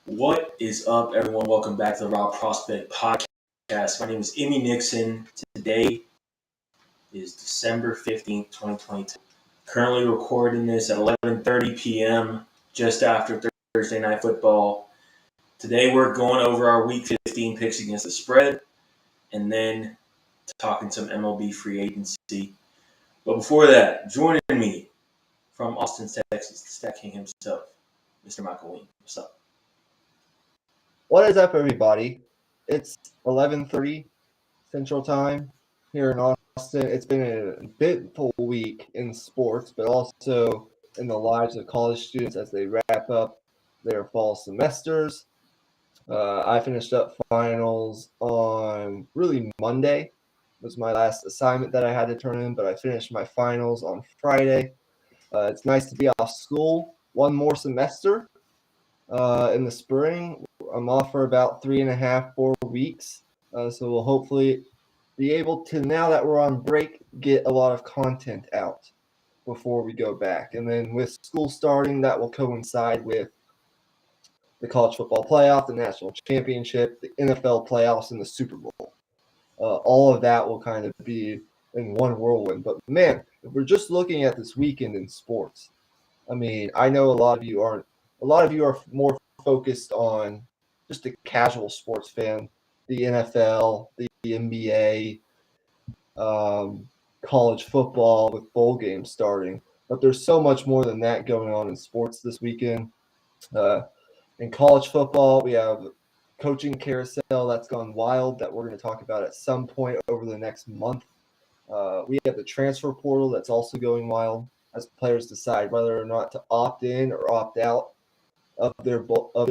What is up, everyone? Welcome back to the Raw Prospect Podcast. My name is Emmy Nixon. Today is December 15th, 2022. Currently recording this at 11:30 p.m., just after Thursday Night Football. Today we're going over our Week 15 picks against the spread, and then talking some MLB free agency. But before that, joining me from Austin, Texas, the Stat King himself, Mr. Michael Wing. What's up? What is up, everybody? It's 11:30 Central Time here in Austin. It's been an eventful week in sports, but also in the lives of college students as they wrap up their fall semesters. I finished up finals on really Monday. Was my last assignment that I had to turn in, but I finished my finals on Friday. It's nice to be off school one more semester in the spring. I'm off for about 3.5, 4 weeks. So we'll hopefully be able to, now that we're on break, get a lot of content out before we go back. And then with school starting, that will coincide with the college football playoff, the national championship, the NFL playoffs, and the Super Bowl. All of that will kind of be in one whirlwind. But man, if we're just looking at this weekend in sports, I mean, I know a lot of you aren't. A lot of you are more focused on just a casual sports fan, the NFL, the NBA, college football with bowl games starting. But there's so much more than that going on in sports this weekend. In college football, we have coaching carousel that's gone wild that we're going to talk about at some point over the next month. We have the transfer portal that's also going wild as players decide whether or not to opt in or opt out of their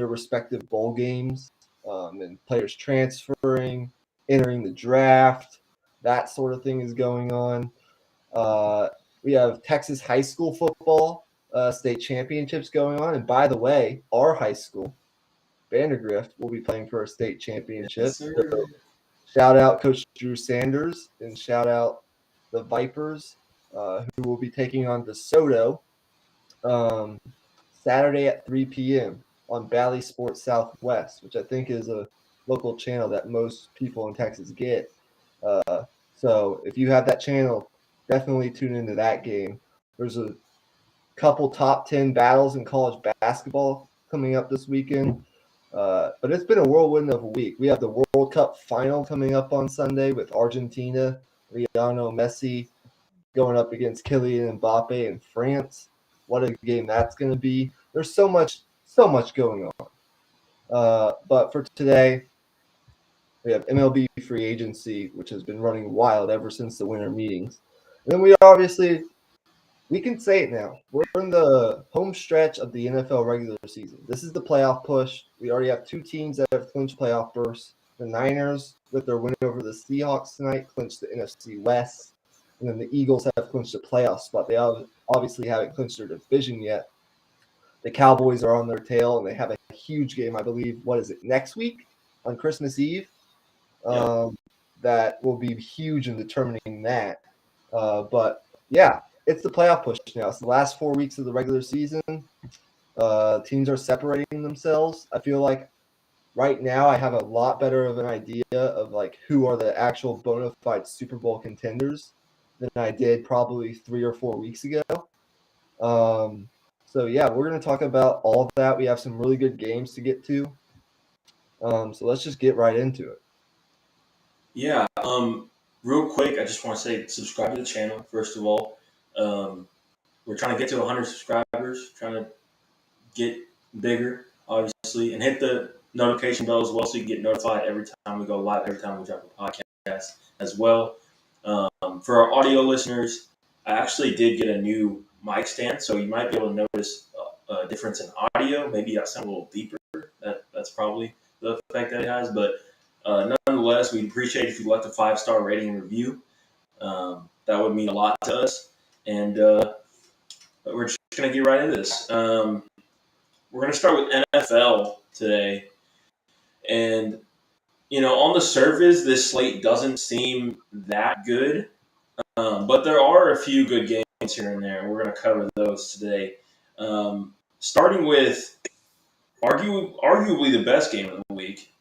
respective bowl games, and players transferring, entering the draft, that sort of thing is going on. We have Texas high school football state championships going on, and by the way, our high school, Vandergrift, will be playing for a state championship. Yes, sir. So shout out Coach Drew Sanders and shout out the Vipers, who will be taking on DeSoto Saturday at 3 p.m. on Bally Sports Southwest, which I think is a local channel that most people in Texas get. So if you have that channel, definitely tune into that game. There's a couple top 10 battles in college basketball coming up this weekend. But it's been a whirlwind of a week. We have the World Cup final coming up on Sunday with Argentina, Lionel Messi going up against Kylian Mbappe in France. What a game that's going to be. There's so much going on. But for today, we have MLB free agency, which has been running wild ever since the winter meetings. And then we can say it now. We're in the home stretch of the NFL regular season. This is the playoff push. We already have two teams that have clinched playoff berths. The Niners, with their win over the Seahawks tonight, clinched the NFC West. And then the Eagles have clinched a playoff spot. They obviously haven't clinched their division yet. The Cowboys are on their tail, and they have a huge game, I believe, next week on Christmas Eve? That will be huge in determining that. But, yeah, it's the playoff push now. It's the last 4 weeks of the regular season. Teams are separating themselves. I feel like right now I have a lot better of an idea of, like, who are the actual bona fide Super Bowl contenders than I did probably 3 or 4 weeks ago. So, yeah, we're going to talk about all of that. We have some really good games to get to. So let's just get right into it. Yeah. Real quick, I just want to say subscribe to the channel, first of all. We're trying to get to 100 subscribers, trying to get bigger, obviously, and hit the notification bell as well so you get notified every time we go live, every time we drop a podcast as well. For our audio listeners, I actually did get a new mic stand, so you might be able to notice a difference in audio. Maybe I sound a little deeper. That's probably the effect that it has, but nonetheless, we'd appreciate if you left a 5-star rating and review. That would mean a lot to us. And we're just going to get right into this. We're going to start with NFL today. And, on the surface, this slate doesn't seem that good. But there are a few good games here and there, and we're going to cover those today. Starting with arguably the best game of the week.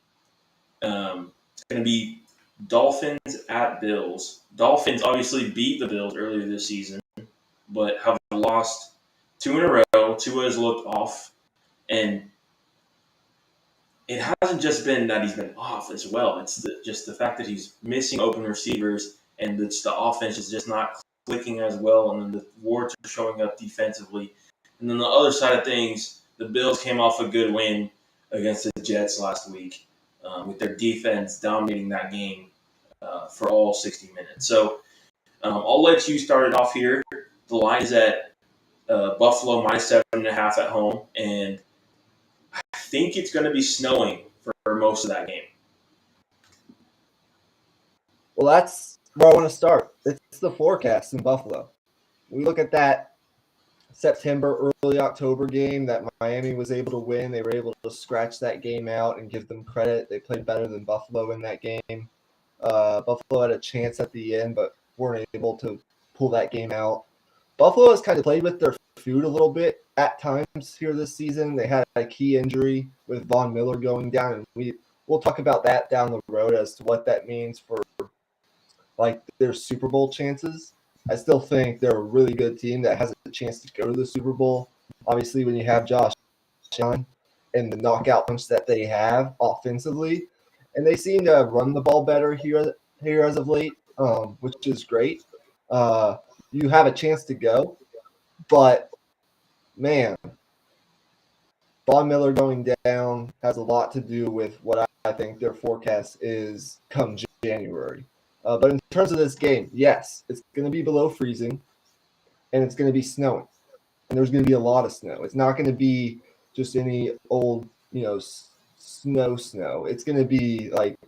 It's going to be Dolphins at Bills. Dolphins obviously beat the Bills earlier this season, but have lost 2 in a row. Tua has looked off, and it hasn't just been that he's been off as well. It's just the fact that he's missing open receivers, and the offense is just not clicking as well, and then the warts are showing up defensively. And then the other side of things, the Bills came off a good win against the Jets last week, with their defense dominating that game for all 60 minutes. So I'll let you start it off here. The line is at Buffalo -7.5 at home, and I think it's going to be snowing for most of that game. Well, that's where I want to start. It's the forecast in Buffalo. We look at that September, early October game that Miami was able to win. They were able to scratch that game out and give them credit. They played better than Buffalo in that game. Buffalo had a chance at the end, but weren't able to pull that game out. Buffalo has kind of played with their food a little bit at times here this season. They had a key injury with Von Miller going down, and we'll talk about that down the road as to what that means for like their Super Bowl chances. I still think they're a really good team that has a chance to go to the Super Bowl. Obviously, when you have Josh Allen and the knockout punch that they have offensively, and they seem to have run the ball better here as of late, which is great. You have a chance to go, but man, Von Miller going down has a lot to do with what I think their forecast is come January. But in terms of this game, yes, it's going to be below freezing, and it's going to be snowing, and there's going to be a lot of snow. It's not going to be just any old, snow. It's going to be like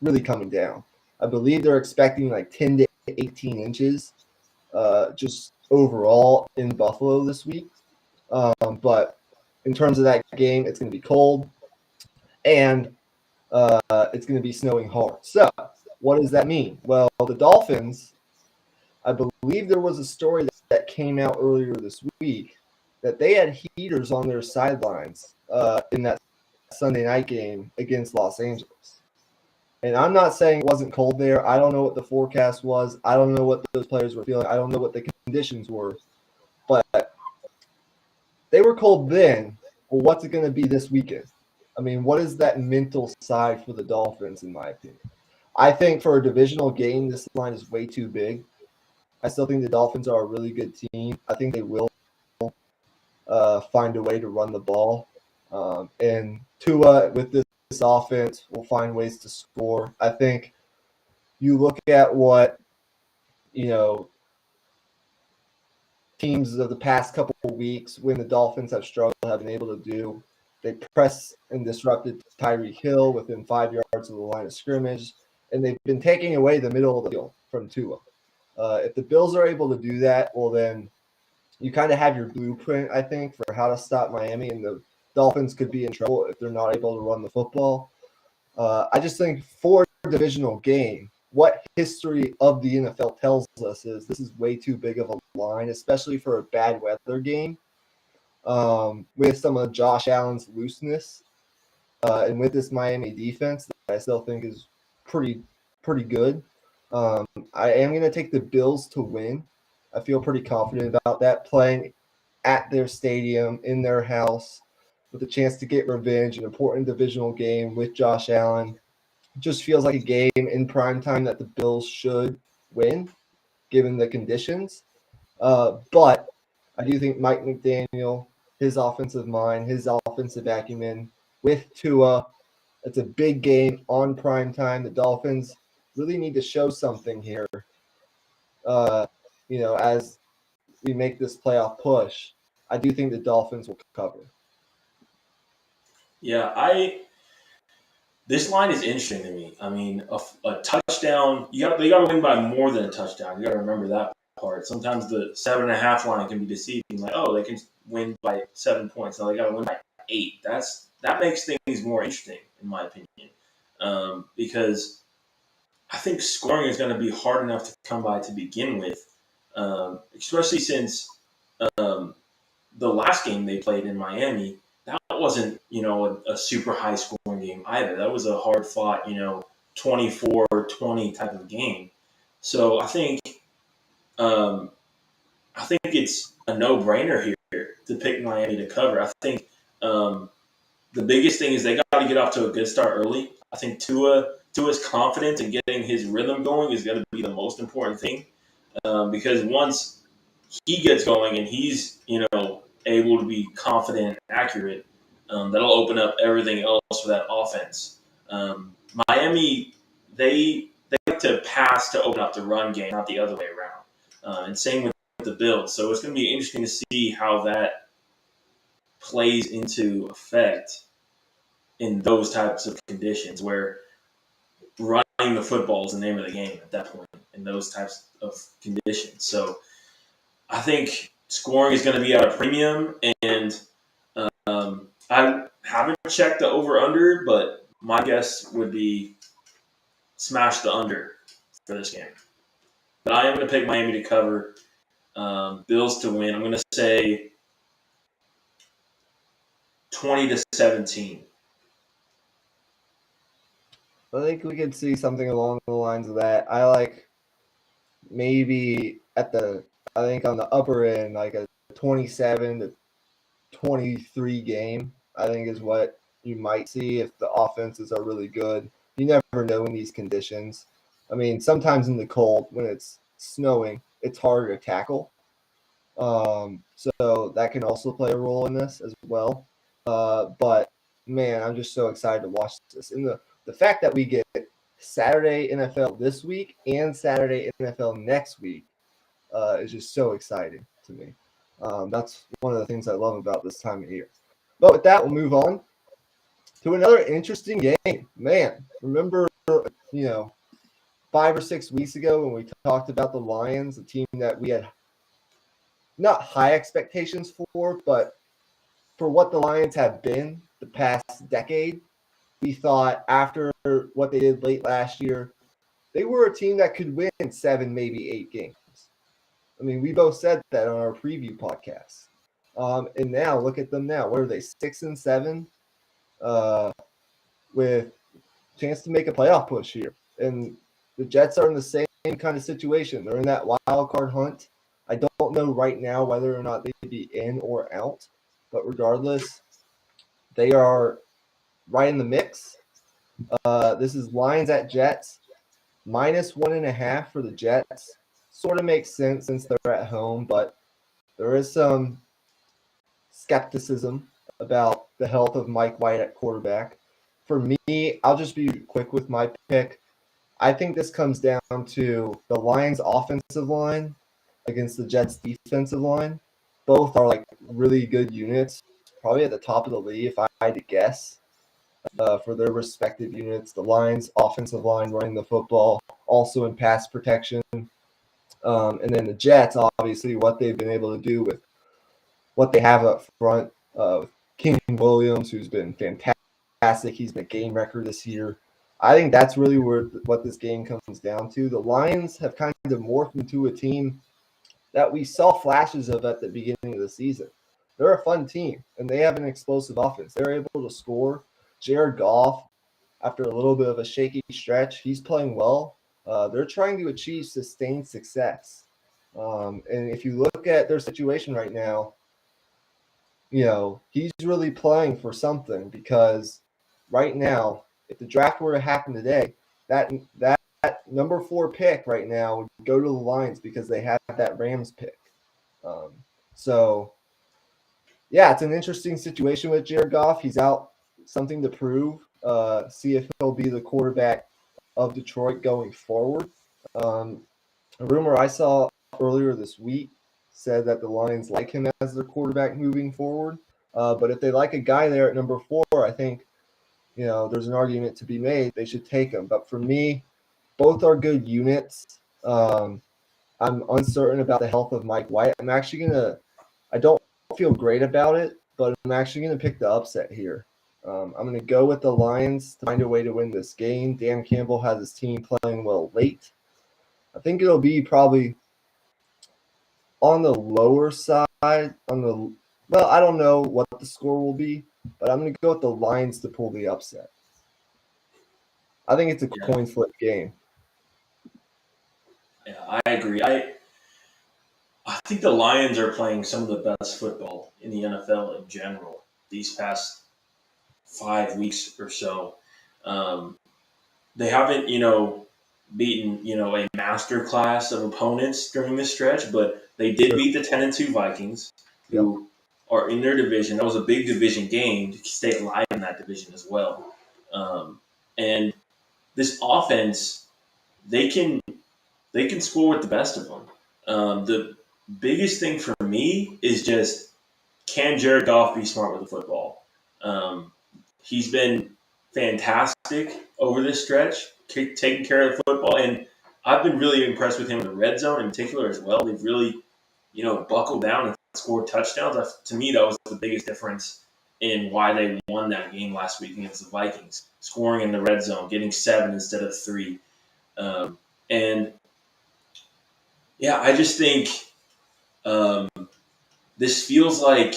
really coming down. I believe they're expecting like 10 to 18 inches just overall in Buffalo this week. But in terms of that game, it's going to be cold, and it's going to be snowing hard. So what does that mean? Well, the Dolphins, I believe there was a story that came out earlier this week that they had heaters on their sidelines in that Sunday night game against Los Angeles. And I'm not saying it wasn't cold there. I don't know what the forecast was. I don't know what those players were feeling. I don't know what the conditions were. But they were cold then. Well, what's it going to be this weekend? I mean, what is that mental side for the Dolphins, in my opinion? I think for a divisional game, this line is way too big. I still think the Dolphins are a really good team. I think they will find a way to run the ball. And Tua, with this offense, will find ways to score. I think you look at what, teams of the past couple of weeks when the Dolphins have struggled have been able to do. They press and disrupted Tyreek Hill within 5 yards of the line of scrimmage, and they've been taking away the middle of the field from Tua. If the Bills are able to do that, well, then you kind of have your blueprint, I think, for how to stop Miami, and the Dolphins could be in trouble if they're not able to run the football. I just think for a divisional game, what history of the NFL tells us is this is way too big of a line, especially for a bad weather game, with some of Josh Allen's looseness, and with this Miami defense that I still think is pretty good. I am going to take the Bills to win. I feel pretty confident about that, playing at their stadium, in their house, with a chance to get revenge, an important divisional game with Josh Allen. It just feels like a game in prime time that the Bills should win, given the conditions. But I do think Mike McDaniel, his offensive mind, his offensive acumen, with Tua, it's a big game on prime time. The Dolphins really need to show something here, as we make this playoff push. I do think the Dolphins will cover. Yeah, this line is interesting to me. I mean, a touchdown, they got to win by more than a touchdown. You got to remember that part. Sometimes the 7.5 line can be deceiving. Like, oh, they can win by 7 points. Now they got to win by 8. That makes things more interesting, in my opinion, because I think scoring is going to be hard enough to come by to begin with, especially since the last game they played in Miami, that wasn't, a super high scoring game either. That was a hard fought, 24-20 type of game. So um, I think it's a no brainer here to pick Miami to cover. I think um, the biggest thing is they got to get off to a good start early. I think Tua's confidence and getting his rhythm going is going to be the most important thing, because once he gets going and he's able to be confident and accurate, that'll open up everything else for that offense. Miami, they like to pass to open up the run game, not the other way around. And same with the Bills. So it's going to be interesting to see how that plays into effect in those types of conditions where running the football is the name of the game at that point in those types of conditions. So I think scoring is going to be at a premium, and I haven't checked the over/under, but my guess would be smash the under for this game. But I am going to pick Miami to cover, Bills to win. I'm going to say 20-17. I think we could see something along the lines of that. I like maybe I think on the upper end, like a 27-23 game, I think is what you might see if the offenses are really good. You never know in these conditions. I mean, sometimes in the cold, when it's snowing, it's harder to tackle. So that can also play a role in this as well. But man, I'm just so excited to watch this. And the fact that we get Saturday NFL this week and Saturday NFL next week is just so exciting to me. That's one of the things I love about this time of year. But with that, we'll move on to another interesting game. Man, remember, 5 or 6 weeks ago when we talked about the Lions, a team that we had not high expectations for, but for what the Lions have been the past decade, we thought after what they did late last year, they were a team that could win 7, maybe 8 games. I mean, we both said that on our preview podcast. And now look at them now. What are they, 6-7, with a chance to make a playoff push here? And the Jets are in the same kind of situation. They're in that wild card hunt. I don't know right now whether or not they'd be in or out, but regardless, they are right in the mix. This is Lions at Jets, -1.5 for the Jets. Sort of makes sense since they're at home, but there is some skepticism about the health of Mike White at quarterback. For me, I'll just be quick with my pick. I think this comes down to the Lions' offensive line against the Jets' defensive line. Both are like really good units, probably at the top of the league if I had to guess, for their respective units. The Lions' offensive line running the football, also in pass protection. And then the Jets, obviously, what they've been able to do with what they have up front. King Williams, who's been fantastic. He's been a game record this year. I think that's really what this game comes down to. The Lions have kind of morphed into a team that we saw flashes of at the beginning of the season. They're a fun team, and they have an explosive offense. They're able to score. Jared Goff, after a little bit of a shaky stretch, he's playing well. They're trying to achieve sustained success. And if you look at their situation right now, he's really playing for something, because right now, if the draft were to happen today, that number 4 pick right now would go to the Lions because they have that Rams pick. So, yeah, it's an interesting situation with Jared Goff. He's out, something to prove. See if he'll be the quarterback of Detroit going forward. A rumor I saw earlier this week said that the Lions like him as their quarterback moving forward. But if they like a guy there at number 4, I think, there's an argument to be made. They should take him. But for me, both are good units. I'm uncertain about the health of Mike White. I don't feel great about it, but I'm actually going to pick the upset here. I'm going to go with the Lions to find a way to win this game. Dan Campbell has his team playing well late. I think it'll be probably on the lower side, on the Well, I don't know what the score will be, but I'm going to go with the Lions to pull the upset. I think it's a Yeah, coin flip game. yeah, I agree. I think the Lions are playing some of the best football in the NFL in general these past 5 weeks or so. Um, they haven't, beaten, a master class of opponents during this stretch, but they did Sure. beat the 10-2 Vikings, Yep. who are in their division. That was a big division game to stay alive in that division as well. And this offense, they can they can score with the best of them. The biggest thing for me is just, can Jared Goff be smart with the football? Um, he's been fantastic over this stretch, taking care of the football, and I've been really impressed with him in the red zone in particular as well. They've really, buckled down and scored touchdowns. To me, that was the biggest difference in why they won that game last week against the Vikings, scoring in the red zone, getting 7 instead of 3. And yeah, I just think um, this feels like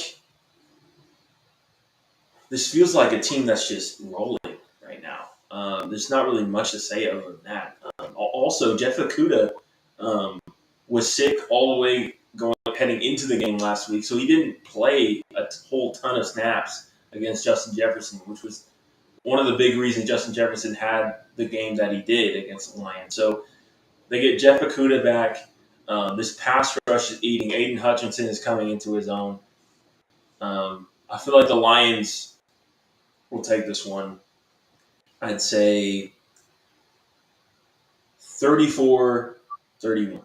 a team that's just rolling right now. There's not really much to say other than that. Also, Jeff Okuda was sick all the way heading into the game last week, so he didn't play a whole ton of snaps against Justin Jefferson, which was one of the big reasons Justin Jefferson had the game that he did against the Lions. So they get Jeff Okuda back. This pass rush is eating. Aiden Hutchinson is coming into his own. I feel like the Lions will take this one. I'd say 34-31.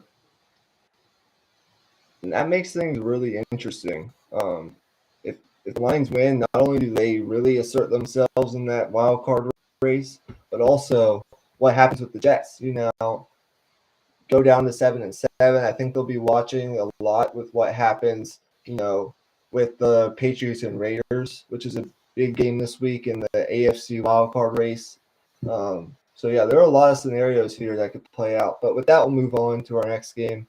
And that makes things really interesting. If the Lions win, not only do they really assert themselves in that wild card race, but also what happens with the Jets. Go down to 7-7. I think they'll be watching a lot with what happens, with the Patriots and Raiders, which is a big game this week in the AFC wildcard race. So yeah, there are a lot of scenarios here that could play out. But with that, we'll move on to our next game.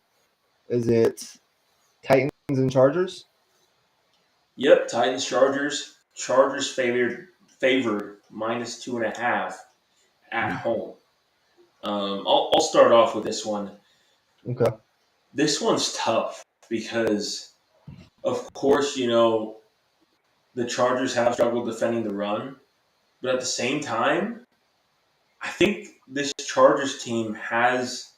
Is it Titans and Chargers? Yep, Titans Chargers. Chargers favored -2.5 at home. I'll start off with this one. Okay. This one's tough because, of course, the Chargers have struggled defending the run, but at the same time, I think this Chargers team has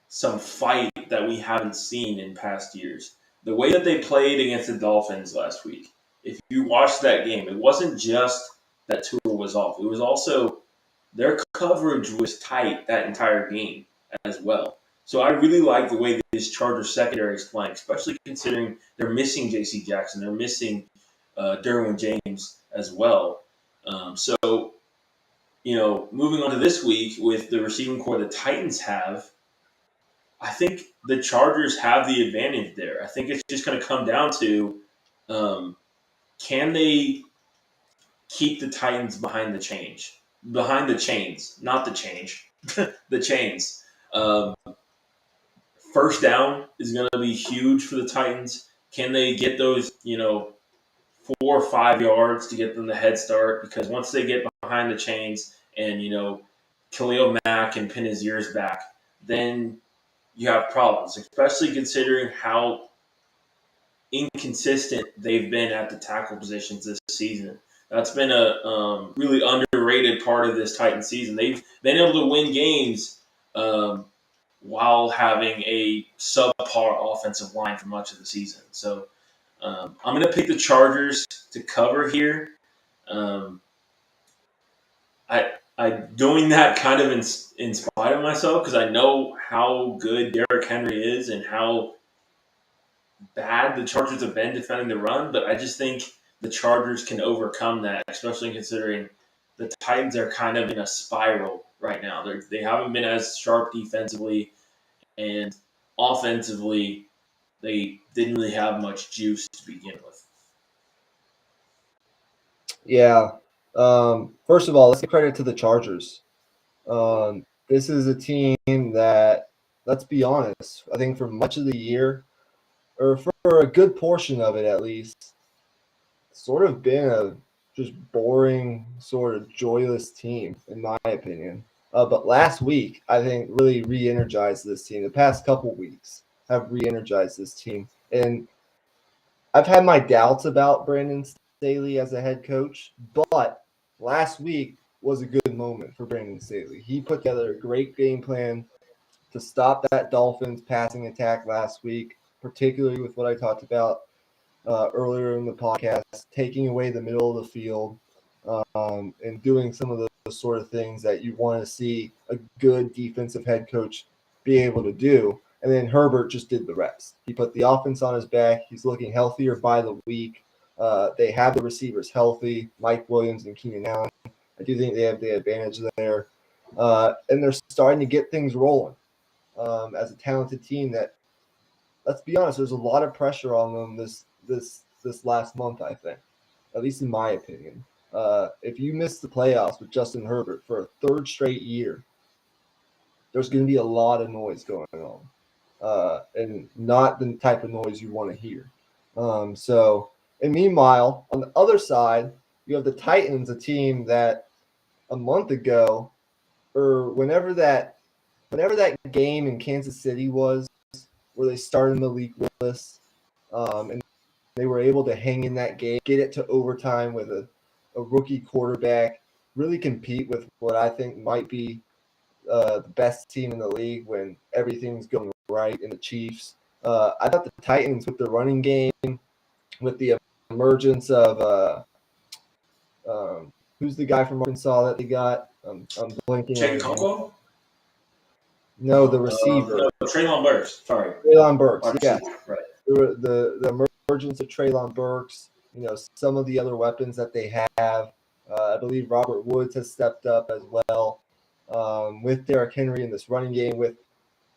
some fight that we haven't seen in past years. The way that they played against the Dolphins last week, if you watched that game, it wasn't just that Tua was off. It was also their coverage was tight that entire game as well. So I really like the way this Chargers secondary is playing, especially considering they're missing J.C. Jackson, they're missing Derwin James as well. So moving on to this week with the receiving core the Titans have, I think the Chargers have the advantage there. I think it's just going to come down to, can they keep the Titans behind the chains, not the change, the chains. Um, First down is going to be huge for the Titans. Can they get those, 4 or 5 yards to get them the head start? Because once they get behind the chains and, Khalil Mack can pin his ears back, then you have problems, especially considering how inconsistent they've been at the tackle positions this season. That's been a really underrated part of this Titan season. They've been able to win games while having a subpar offensive line for much of the season. So I'm going to pick the Chargers to cover here. Um, I'm doing that kind of in spite of myself because I know how good Derrick Henry is and how bad the Chargers have been defending the run, but I just think the Chargers can overcome that, especially considering the Titans are kind of in a spiral right now. They haven't been as sharp defensively, and offensively, they didn't really have much juice to begin with. Yeah. First of all, let's give credit to the Chargers. This is a team that, let's be honest, I think for much of the year, or for a good portion of it at least, sort of been a just boring, sort of joyless team, in my opinion. But last week, I think really re-energized this team. The past couple weeks have re-energized this team, and I've had my doubts about Brandon Staley as a head coach, but last week was a good moment for Brandon Staley. He put together a great game plan to stop that Dolphins passing attack last week, particularly with what I talked about earlier in the podcast, taking away the middle of the field and doing some of those sort of things that you want to see a good defensive head coach be able to do. And then Herbert just did the rest. He put the offense on his back. He's looking healthier by the week. They have the receivers healthy, Mike Williams and Keenan Allen. I do think they have the advantage there. And they're starting to get things rolling as a talented team that, let's be honest, there's a lot of pressure on them this last month, I think, at least in my opinion. If you miss the playoffs with Justin Herbert for a third straight year, there's going to be a lot of noise going on, and not the type of noise you want to hear. And meanwhile, on the other side, you have the Titans, a team that a month ago, or whenever that game in Kansas City was, where they started in the league list, and they were able to hang in that game, get it to overtime with a rookie quarterback, really compete with what I think might be the best team in the league when everything's going right in the Chiefs. I thought the Titans, with the running game, with the emergence of who's the guy from Arkansas that they got? I'm blanking on Jake his name. Kunkel? No, the receiver. No, Treylon Burks. Sorry. Treylon Burks. Wide Yeah, receiver, right. the emergence of Treylon Burks. Some of the other weapons that they have. I believe Robert Woods has stepped up as well, with Derrick Henry in this running game, with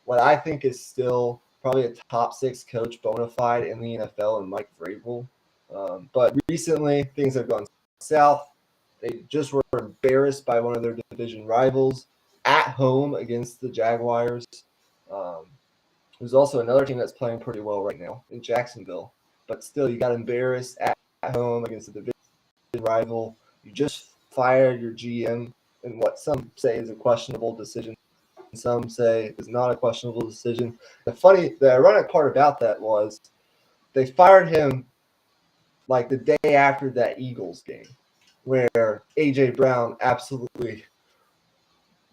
what I think is still probably a top 6 coach bona fide in the NFL and Mike Vrabel. But recently, things have gone south. They just were embarrassed by one of their division rivals at home against the Jaguars. There's also another team that's playing pretty well right now in Jacksonville. But still, you got embarrassed at home against a division rival. You just fired your GM in what some say is a questionable decision. Some say is not a questionable decision. The ironic part about that was they fired him like the day after that Eagles game, where A.J. Brown absolutely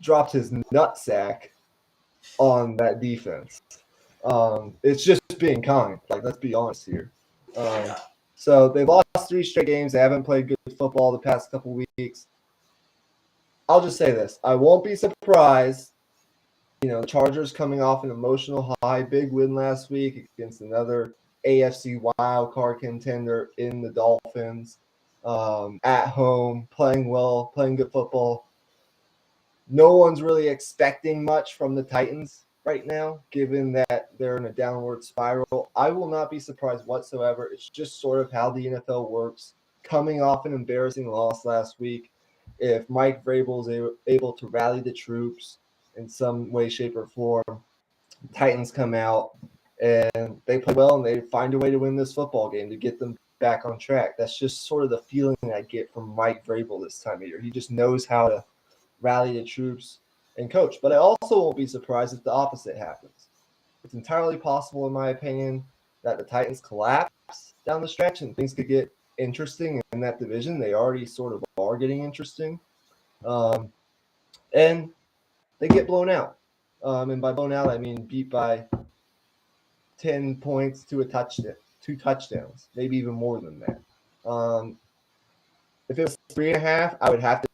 dropped his nutsack on that defense. It's just being kind. Like, let's be honest here. So they've lost 3 straight games. They haven't played good football the past couple weeks. I'll just say this. I won't be surprised. The Chargers coming off an emotional high, big win last week against another AFC wildcard contender in the Dolphins, at home, playing well, playing good football. No one's really expecting much from the Titans right now, given that they're in a downward spiral. I will not be surprised whatsoever. It's just sort of how the NFL works. Coming off an embarrassing loss last week, if Mike Vrabel is able to rally the troops in some way, shape, or form, Titans come out and they play well and they find a way to win this football game to get them back on track. That's just sort of the feeling I get from Mike Vrabel this time of year. He just knows how to rally the troops and coach. But I also won't be surprised if the opposite happens. It's entirely possible, in my opinion, that the Titans collapse down the stretch and things could get interesting in that division. They already sort of are getting interesting. And they get blown out. And by blown out, I mean beat by 10 points to a touchdown, 2 touchdowns, maybe even more than that. If it was 3.5, I would have to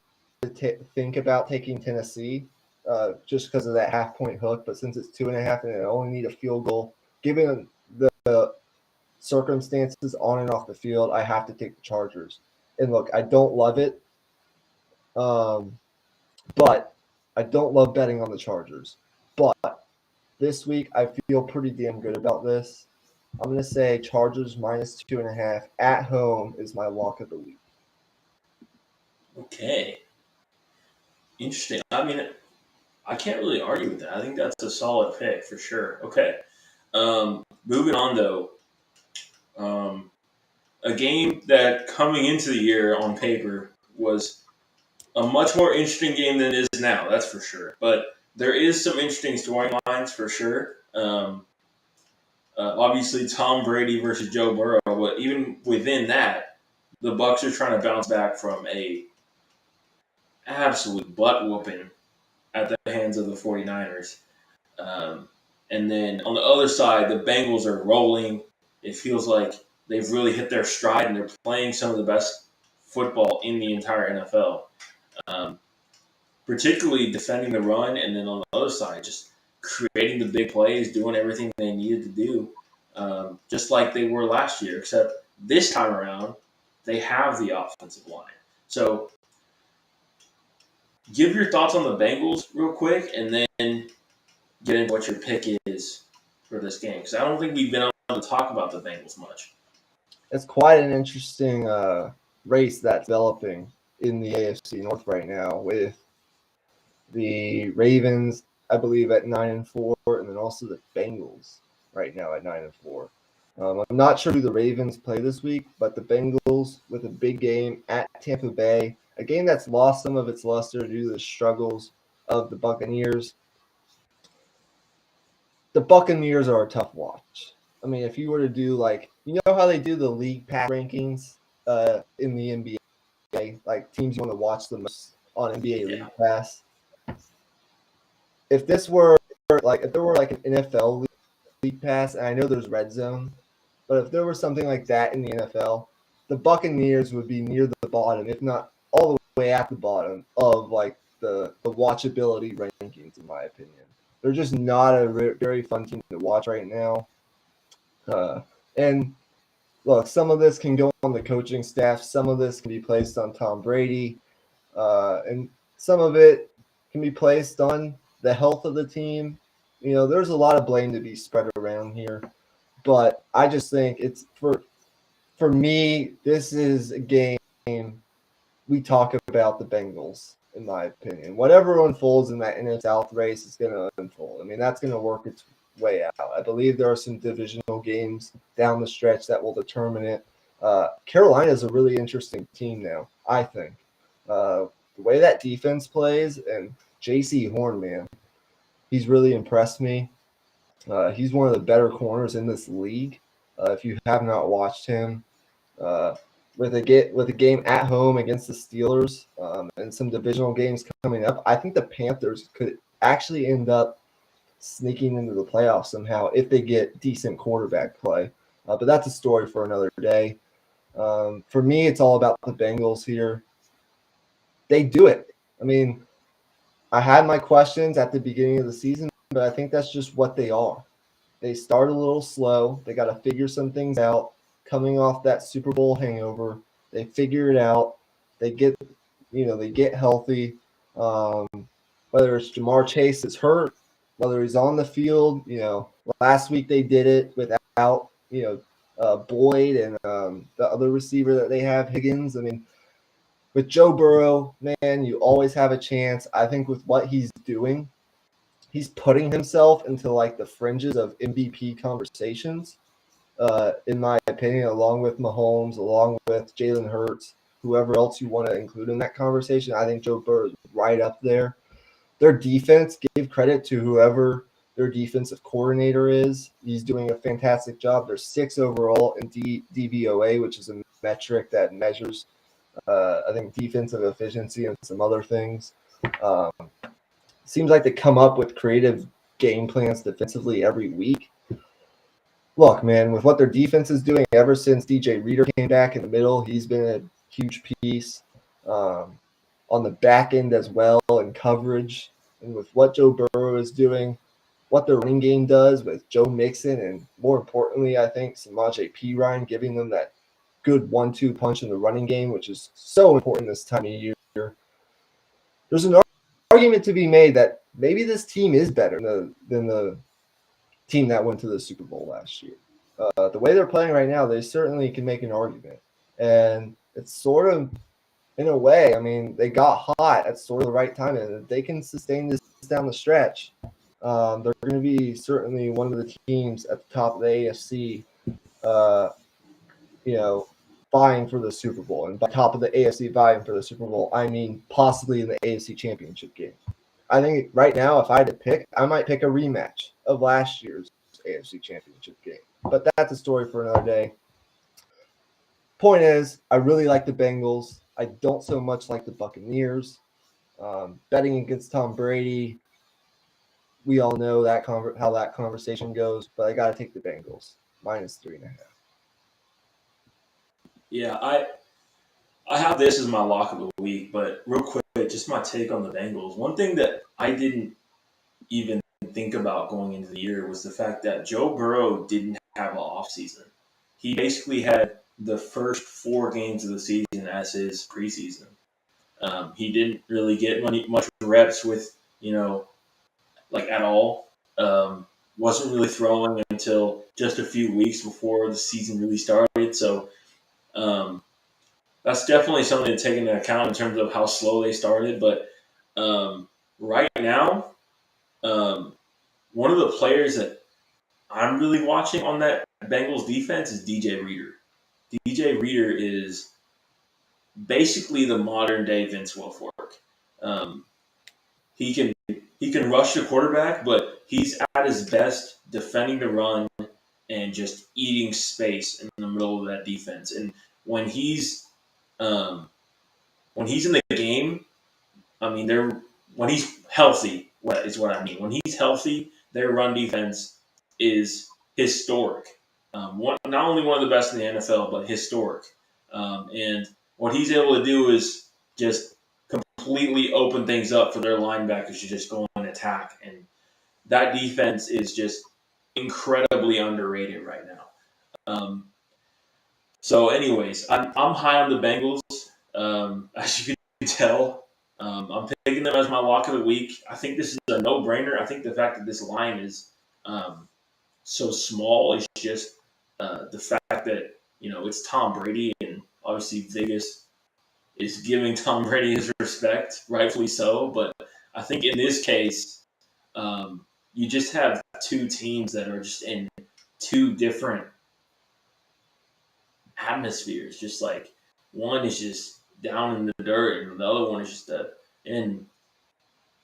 think about taking Tennessee, just because of that half-point hook. But since it's 2.5 and they only need a field goal, given the circumstances on and off the field, I have to take the Chargers. And look, I don't love it, but I don't love betting on the Chargers. But this week, I feel pretty damn good about this. I'm going to say Chargers minus 2.5 at home is my lock of the week. Okay. Interesting. I mean, I can't really argue with that. I think that's a solid pick for sure. Okay. Moving on, though. A game that coming into the year on paper was a much more interesting game than it is now. That's for sure. But there is some interesting storylines for sure. Obviously, Tom Brady versus Joe Burrow, but even within that, the Bucks are trying to bounce back from a absolute butt whooping at the hands of the 49ers. Um, and then on the other side, the Bengals are rolling. It feels like they've really hit their stride and they're playing some of the best football in the entire NFL. Um, Particularly defending the run, and then on the other side, just creating the big plays, doing everything they needed to do, just like they were last year. Except this time around, they have the offensive line. So, give your thoughts on the Bengals real quick, and then get into what your pick is for this game. Because I don't think we've been able to talk about the Bengals much. It's quite an interesting race that's developing in the AFC North right now with the Ravens, I believe, at 9-4, and then also the Bengals right now at 9-4. I'm not sure who the Ravens play this week, but the Bengals with a big game at Tampa Bay, a game that's lost some of its luster due to the struggles of the Buccaneers. The Buccaneers are a tough watch. I mean, if you were to do how they do the league pass rankings in the NBA, like teams you want to watch the most on NBA League Pass. If there were an NFL League Pass, and I know there's Red Zone, but if there was something like that in the NFL, the Buccaneers would be near the bottom, if not all the way at the bottom of the watchability rankings, in my opinion. They're just not a very fun team to watch right now. And look, some of this can go on the coaching staff. Some of this can be placed on Tom Brady. And some of it can be placed on the health of the team. You know, there's a lot of blame to be spread around here. But I just think it's for me, this is a game we talk about the Bengals, in my opinion. Whatever unfolds in that NFC South race is going to unfold. I mean, that's going to work its way out. I believe there are some divisional games down the stretch that will determine it. Carolina is a really interesting team now, I think. The way that defense plays, and J.C. Horn, man, he's really impressed me. He's one of the better corners in this league. If you have not watched him, with a game at home against the Steelers and some divisional games coming up, I think the Panthers could actually end up sneaking into the playoffs somehow if they get decent quarterback play. But that's a story for another day. For me, it's all about the Bengals here. They do it. I mean, I had my questions at the beginning of the season, but I think that's just what they are. They start a little slow. They got to figure some things out. Coming off that Super Bowl hangover, they figure it out. They get healthy. Whether it's Jamar Chase is hurt, whether he's on the field, last week they did it without, Boyd and the other receiver that they have, Higgins. I mean, with Joe Burrow, man, you always have a chance. I think with what he's doing, he's putting himself into the fringes of MVP conversations, in my opinion, along with Mahomes, along with Jalen Hurts, whoever else you want to include in that conversation. I think Joe Burrow is right up there. Their defense, give credit to whoever their defensive coordinator is. He's doing a fantastic job. They're 6 overall in DVOA, which is a metric that measures, I think, defensive efficiency and some other things. Seems like they come up with creative game plans defensively every week. Look, man, with what their defense is doing ever since DJ Reader came back in the middle, he's been a huge piece on the back end as well in coverage. And with what Joe Burrow is doing, what their running game does with Joe Mixon, and more importantly, I think Samaje Perine giving them that good 1-2 punch in the running game, which is so important this time of year. There's an argument to be made that maybe this team is better than the team that went to the Super Bowl last year. The way they're playing right now, they certainly can make an argument. And it's sort of, in a way, I mean, they got hot at sort of the right time. And if they can sustain this down the stretch, they're going to be certainly one of the teams at the top of the AFC, vying for the Super Bowl. And by top of the AFC vying for the Super Bowl, I mean possibly in the AFC Championship game. I think right now, if I had to pick, I might pick a rematch of last year's AFC Championship game. But that's a story for another day. Point is, I really like the Bengals. I don't so much like the Buccaneers. Betting against Tom Brady, we all know that how that conversation goes, but I got to take the Bengals -3.5. Yeah, I have this as my lock of the week, but real quick, just my take on the Bengals. One thing that I didn't even think about going into the year was the fact that Joe Burrow didn't have an offseason. He basically had the first 4 games of the season as his preseason. He didn't really get much reps with, like at all. Wasn't really throwing until just a few weeks before the season really started. So um, that's definitely something to take into account in terms of how slow they started. But right now, um, one of the players that I'm really watching on that Bengals defense is DJ Reader. DJ Reader is basically the modern day Vince Wilfork. Um, he can rush the quarterback, but he's at his best defending the run and just eating space in the middle of that defense. And when he's um, when he's in the game, I mean, when he's healthy, what I mean. When he's healthy, their run defense is historic. Not only one of the best in the NFL, but historic. And what he's able to do is just completely open things up for their linebackers to just go and attack. And that defense is just incredibly underrated right now. So, anyways, I'm high on the Bengals. As you can tell, I'm taking them as my lock of the week. I think this is a no-brainer. I think the fact that this line is so small is just the fact that it's Tom Brady, and obviously Vegas is giving Tom Brady his respect, rightfully so. But I think in this case, you just have 2 teams that are just in 2 different atmospheres. Just like one is just down in the dirt, and the other one is just in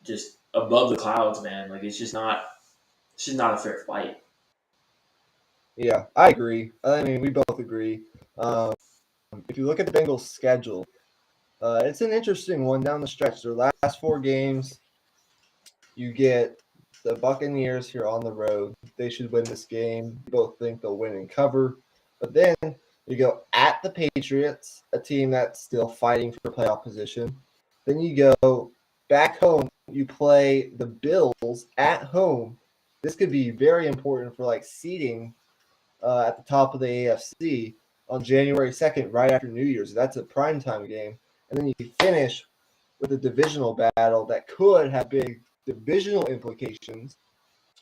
just above the clouds, man. Like it's just not a fair fight. Yeah, I agree. I mean, we both agree. If you look at the Bengals' schedule, it's an interesting one down the stretch. Their last 4 games, you get the Buccaneers here on the road. They should win this game. We both think they'll win and cover. But then you go at the Patriots, a team that's still fighting for playoff position. Then you go back home. You play the Bills at home. This could be very important for like seeding at the top of the AFC on January 2nd, right after New Year's. That's a primetime game. And then you finish with a divisional battle that could have big divisional implications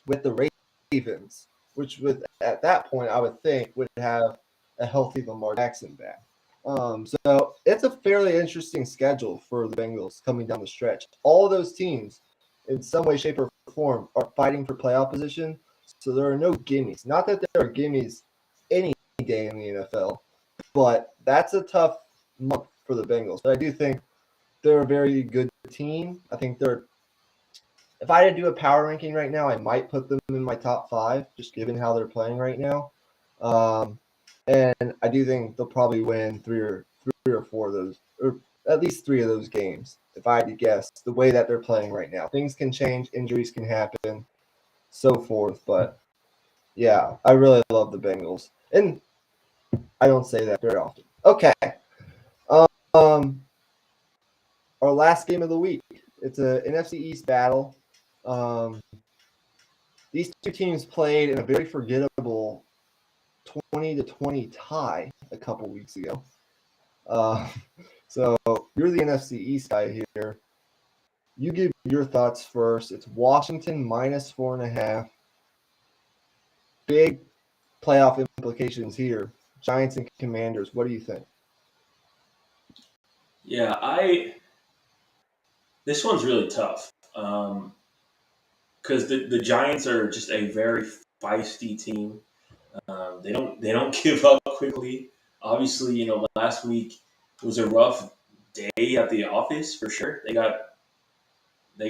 with the Ravens, which would at that point I would think would have a healthy Lamar Jackson back. So it's a fairly interesting schedule for the Bengals coming down the stretch. All of those teams, in some way, shape, or form, are fighting for playoff position. So there are no gimmies. Not that there are gimmies any day in the NFL, but that's a tough month for the Bengals. But I do think they're a very good team. I think they're. If I had to do a power ranking right now, I might put them in my top 5, just given how they're playing right now. And I do think they'll probably win three or 4 of those, or at least 3 of those games. If I had to guess, the way that they're playing right now, things can change, injuries can happen, so forth. But yeah, I really love the Bengals, and I don't say that very often. Okay, um, our last game of the week. It's a NFC East battle. These 2 teams played in a very forgettable 20-20 tie a couple weeks ago. So you're the NFC East guy here. You give your thoughts first. It's Washington -4.5. Big playoff implications here. Giants and Commanders. What do you think? Yeah, this one's really tough because the Giants are just a very feisty team. They don't give up quickly. Obviously, last week was a rough day at the office for sure. They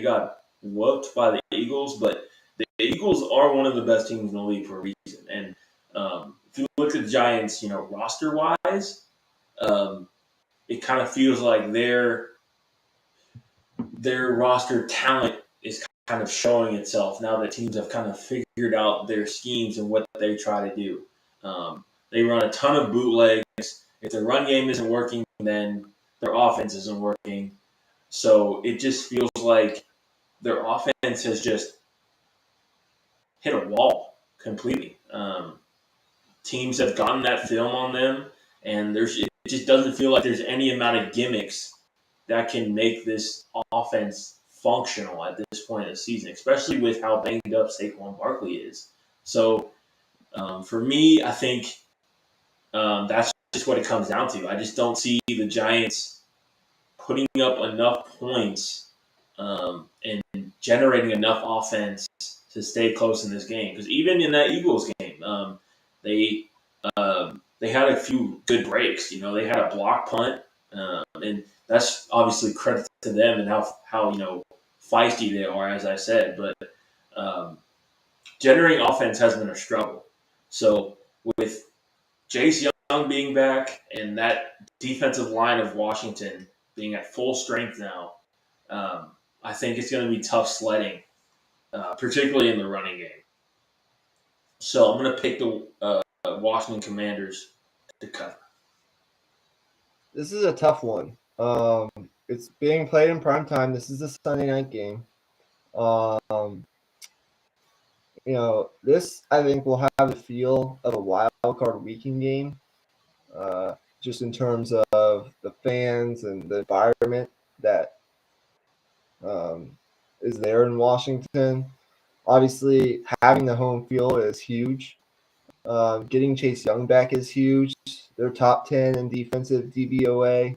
got whooped by the Eagles, but the Eagles are one of the best teams in the league for a reason. And if you look at the Giants, roster wise, um, it kind of feels like their roster talent is kind of showing itself now that teams have kind of figured out their schemes and what they try to do. They run a ton of bootlegs. If their run game isn't working, then their offense isn't working. So it just feels like their offense has just hit a wall completely. Teams have gotten that film on them, and it just doesn't feel like there's any amount of gimmicks that can make this offense functional at this point in the season, especially with how banged up Saquon Barkley is. So for me, I think that's just what it comes down to. I just don't see the Giants putting up enough points and generating enough offense to stay close in this game. Because even in that Eagles game, they they had a few good breaks. They had a block punt, and that's obviously credit to them and how feisty they are, as I said. But um, generating offense has been a struggle. So with Chase Young being back and that defensive line of Washington being at full strength now, I think it's going to be tough sledding, particularly in the running game. So I'm going to pick the Washington Commanders to cover. This is a tough one. It's being played in prime time. This is a Sunday night game. Um, this I think will have the feel of a wild card weekend game, just in terms of the fans and the environment that is there in Washington. Obviously, having the home field is huge. Getting Chase Young back is huge. They're top 10 in defensive DVOA.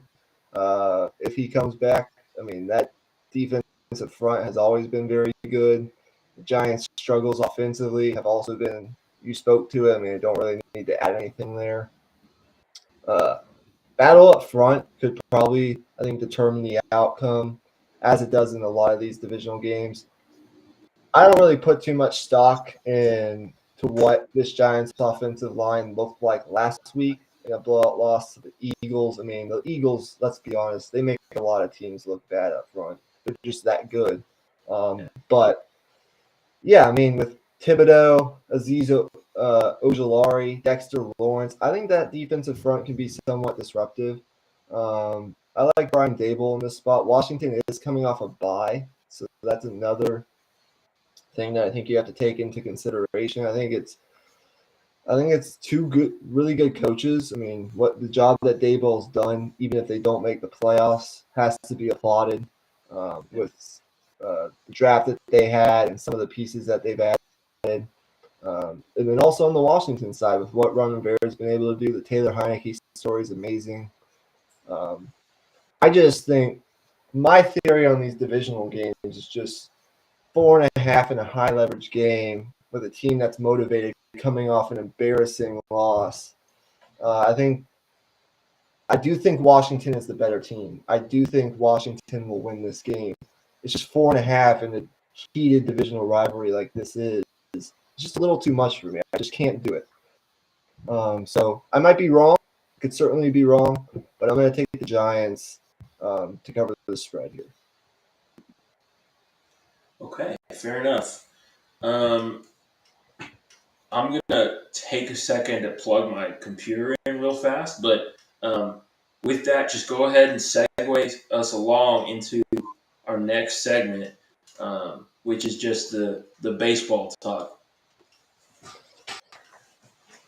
If he comes back, I mean, that defensive front has always been very good. The Giants' struggles offensively have also been, you spoke to it. I mean, I don't really need to add anything there. Battle up front could probably, I think, determine the outcome, as it does in a lot of these divisional games. I don't really put too much stock in to what this Giants offensive line looked like last week in a blowout loss to the Eagles. I mean, the Eagles, let's be honest, they make a lot of teams look bad up front. They're just that good. But yeah, I mean, with Thibodeau, Aziz Ojulari, Dexter Lawrence, I think that defensive front can be somewhat disruptive. I like Brian Dable in this spot. Washington is coming off a bye, so that's another thing that I think you have to take into consideration. I think it's two really good coaches. I mean, what the job that Daboll's done, even if they don't make the playoffs, has to be applauded. With the draft that they had and some of the pieces that they've added, and then also on the Washington side with what Ron Rivera has been able to do. The Taylor Heineke story is amazing. I just think my theory on these divisional games is just 4.5 in a high leverage game with a team that's motivated coming off an embarrassing loss. I do think Washington is the better team. I do think Washington will win this game. It's just 4.5 in a heated divisional rivalry like this is. It's just a little too much for me. I just can't do it. So I might be wrong. Could certainly be wrong, but I'm going to take the Giants to cover the spread here. Okay, fair enough. I'm going to take a second to plug my computer in real fast, but with that, just go ahead and segue us along into our next segment, which is just the baseball talk.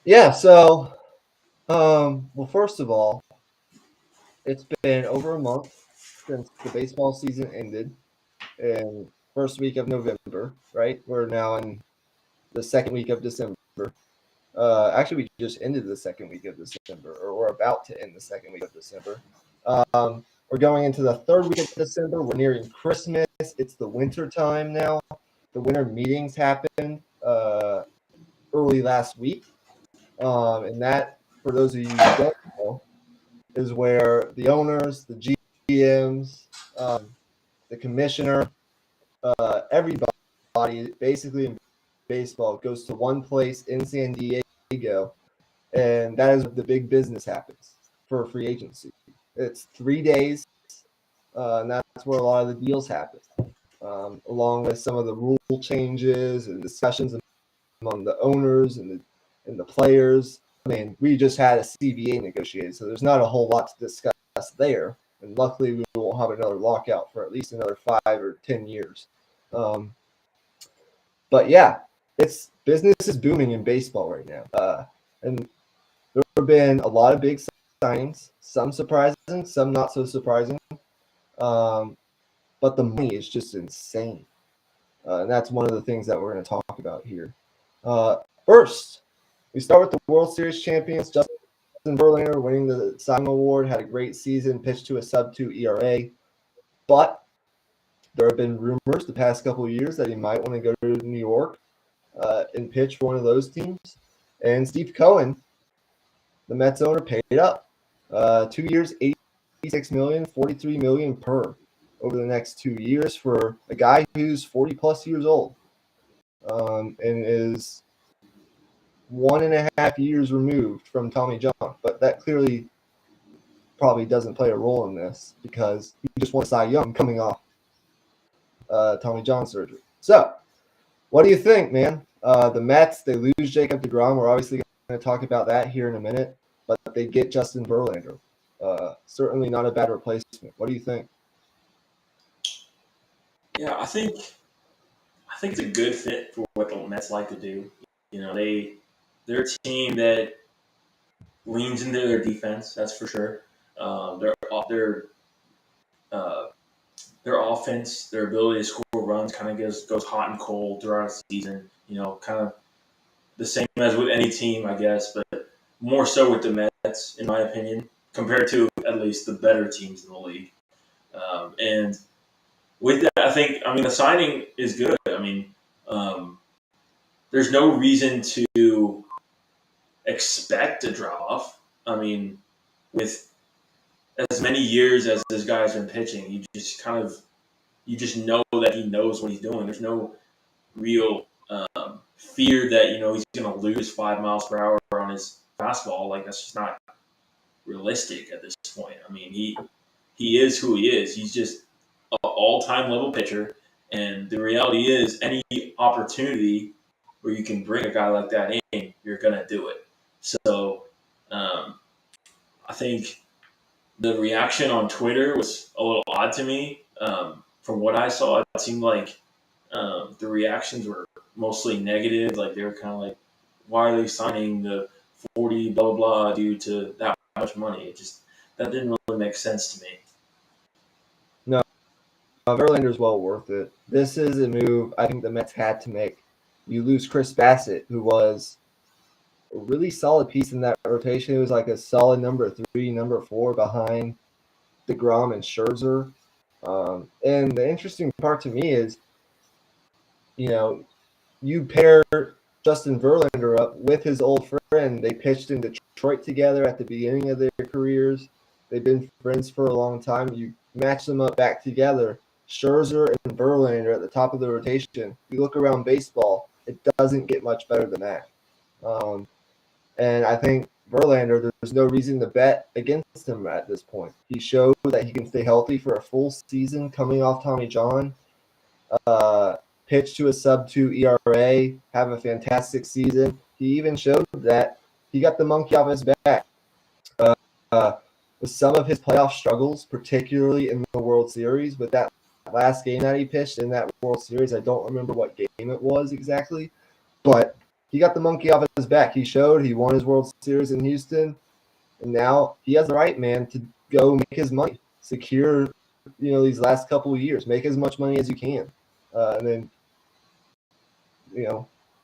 Yeah, so, well, first of all, it's been over a month since the baseball season ended in first week of November, right? We're now in the second week of December. Actually, we just ended the second week of December, or we're about to end the second week of December. We're going into the third week of December. We're nearing Christmas. It's the winter time now. The winter meetings happened early last week, and that for those of you who don't know, is where the owners, the GMs, the commissioner, everybody basically in baseball goes to one place in San Diego, and that is where the big business happens for free agency. It's 3 days, and that's where a lot of the deals happen, along with some of the rule changes and discussions among the owners and the players. I mean, we just had a CBA negotiated, so there's not a whole lot to discuss there. And luckily, we won't have another lockout for at least another 5 or 10 years. But yeah, it's business is booming in baseball right now, and there have been a lot of big signings, some surprising, some not so surprising. But the money is just insane. And that's one of the things that we're going to talk about here. First, we start with the World Series champions, Justin Verlander winning the Cy Young Award, had a great season, pitched to a sub-2 ERA. But there have been rumors the past couple of years that he might want to go to New York and pitch for one of those teams. And Steve Cohen, the Mets owner, paid up. 2 years, $86 million, $43 million per over the next 2 years for a guy who's 40-plus years old, and is 1.5 years removed from Tommy John. But that clearly probably doesn't play a role in this because he just won Cy Young coming off Tommy John surgery. So, what do you think, man? The Mets, they lose Jacob deGrom. We're obviously going to talk about that here in a minute, but they get Justin Verlander. Certainly not a bad replacement. What do you think? Yeah, I think it's a good fit for what the Mets like to do. You know, they're a team that leans into their defense. That's for sure. Their offense, their ability to score runs, kind of goes hot and cold throughout the season. You know, kind of the same as with any team, I guess, but more so with the Mets, in my opinion, compared to at least the better teams in the league. And with that, I mean, the signing is good. I mean, there's no reason to expect a drop off. I mean, with as many years as this guy's been pitching, you just know that he knows what he's doing. There's no real fear that he's going to lose 5 miles per hour on his fastball. Like, that's just not realistic at this point. I mean, he is who he is. He's just an all-time level pitcher, and the reality is, any opportunity where you can bring a guy like that in, you're going to do it. So, I think the reaction on Twitter was a little odd to me. From what I saw, it seemed like the reactions were mostly negative. Like, they were kind of like, why are they signing the 40 blah, blah, blah due to that much money? That didn't really make sense to me. No, Verlander's well worth it. This is a move I think the Mets had to make. You lose Chris Bassett, who was a really solid piece in that rotation. It was like a solid number 3, number 4 behind deGrom and Scherzer. And the interesting part to me is, you pair Justin Verlander up with his old friend. They pitched in Detroit together at the beginning of their careers. They've been friends for a long time. You match them up back together. Scherzer and Verlander at the top of the rotation. You look around baseball, it doesn't get much better than that. And I think Verlander, there's no reason to bet against him at this point. He showed that he can stay healthy for a full season coming off Tommy John. Pitch to a sub-2 ERA, have a fantastic season. He even showed that he got the monkey off his back. With some of his playoff struggles, particularly in the World Series, with that last game that he pitched in that World Series, I don't remember what game it was exactly, but he got the monkey off his back. He showed he won his World Series in Houston, and now he has the right, man, to go make his money, secure, these last couple of years, make as much money as you can, and then,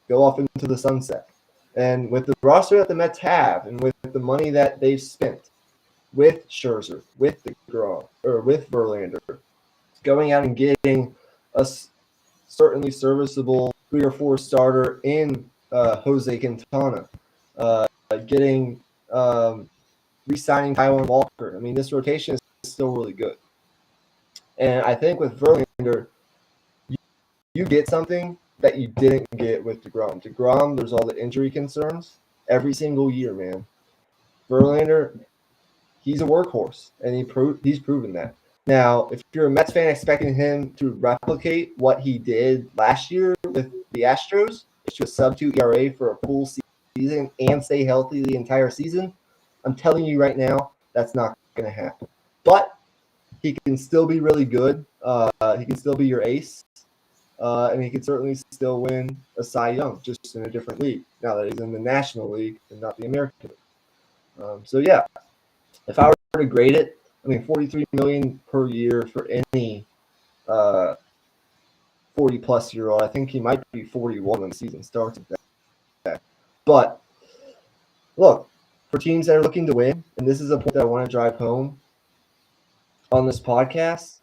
go off into the sunset. And with the roster that the Mets have, and with the money that they've spent, with Scherzer, with deGrom, or with Verlander, going out and getting a certainly serviceable 3 or 4 starter in Jose Quintana, getting re-signing Taiwan Walker. I mean, this rotation is still really good. And I think with Verlander, you get something that you didn't get with DeGrom. DeGrom, there's all the injury concerns every single year, man. Verlander, he's a workhorse, and he's proven that. Now, if you're a Mets fan expecting him to replicate what he did last year with the Astros, which was sub-2 ERA for a full season and stay healthy the entire season, I'm telling you right now, that's not going to happen. But he can still be really good. He can still be your ace. And he can certainly still win a Cy Young, just in a different league. Now that he's in the National League and not the American League. So yeah, if I were to grade it, I mean, $43 million per year for any 40-plus-year-old. I think he might be 41 when the season starts. But look, for teams that are looking to win, and this is a point that I want to drive home on this podcast,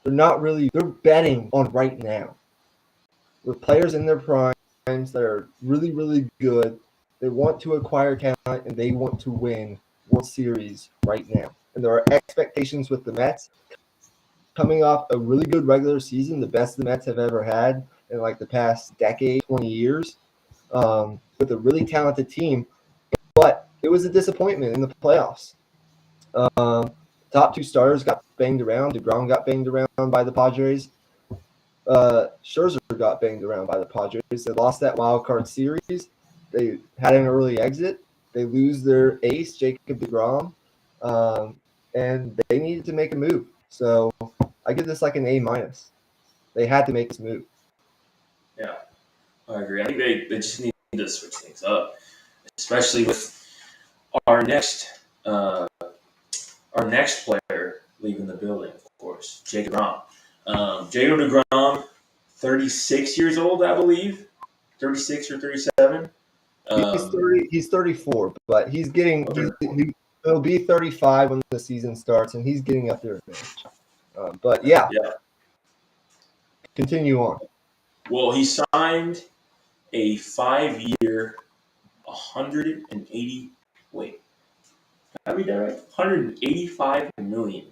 they're betting on right now. With players in their primes that are really, really good, they want to acquire talent and they want to win World Series right now. And there are expectations with the Mets coming off a really good regular season, the best the Mets have ever had in like the past decade, 20 years, with a really talented team. But it was a disappointment in the playoffs. Top two starters got banged around. DeGrom got banged around by the Padres. Scherzer got banged around by the Padres. They lost that wild card series. They had an early exit. They lose their ace, Jacob DeGrom, and they needed to make a move. So I give this like an A-. They had to make this move. Yeah, I agree. I think they just need to switch things up, especially with our next player leaving the building, of course, Jacob DeGrom. Jacob DeGrom, 36 years old, I believe, 36 or 37. He's 34, but he's getting he'll be 35 when the season starts, and he's getting up there in age. But yeah, continue on. Well, he signed a 5-year, 180. Wait, did I read that right? $185 million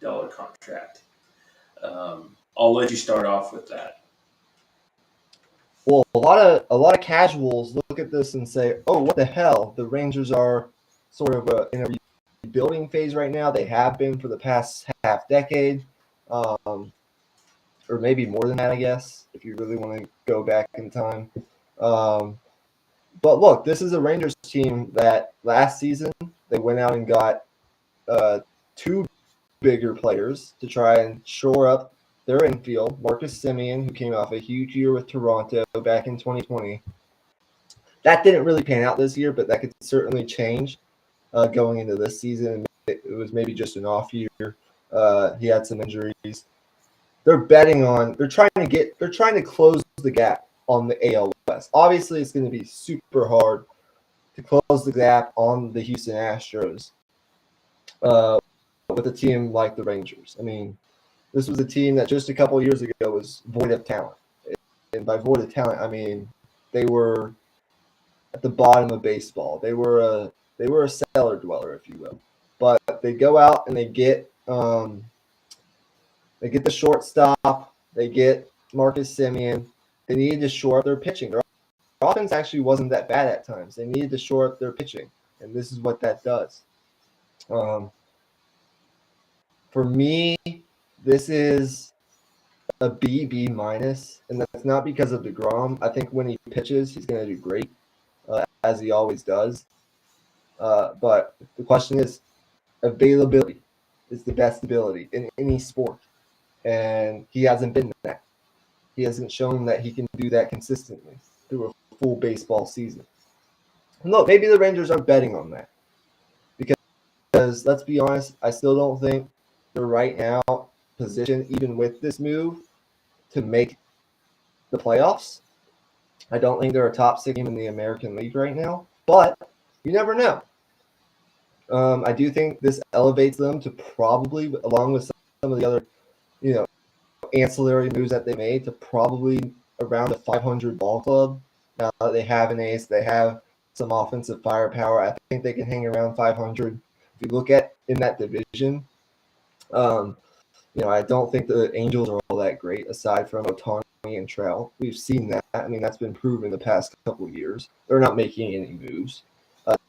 contract. I'll let you start off with that. Well, a lot of casuals look at this and say, "Oh, what the hell? The Rangers are sort of in a rebuilding phase right now. They have been for the past half decade, or maybe more than that, I guess, if you really want to go back in time." But look, this is a Rangers team that last season they went out and got two bigger players to try and shore up their infield. Marcus Semien, who came off a huge year with Toronto back in 2020. That didn't really pan out this year, but that could certainly change going into this season. It was maybe just an off year. He had some injuries. They're trying to close the gap on the AL West. Obviously, it's going to be super hard to close the gap on the Houston Astros with a team like the Rangers. I mean, this was a team that just a couple of years ago was void of talent. And by void of talent, I mean they were at the bottom of baseball. They were a cellar dweller, if you will. But they go out and they get the shortstop. They get Marcus Semien. They needed to shore up their pitching. Their offense actually wasn't that bad at times. They needed to shore up their pitching, and this is what that does. For me, this is a B minus, and that's not because of DeGrom. I think when he pitches, he's going to do great, as he always does. But the question is, availability is the best ability in any sport, and he hasn't been that. He hasn't shown that he can do that consistently through a full baseball season. And look, maybe the Rangers are betting on that because let's be honest, I still don't think they're right now positioned, even with this move, to make the playoffs. I don't think they're a top 6 team in the American League right now, but you never know. I do think this elevates them to probably, along with some of the other, ancillary moves that they made, to probably around the 500 ball club. Now that they have an ace, they have some offensive firepower. I think they can hang around 500. If you look at in that division, I don't think the Angels are all that great aside from Otani and Trout. We've seen that. I mean, that's been proven the past couple of years. They're not making any moves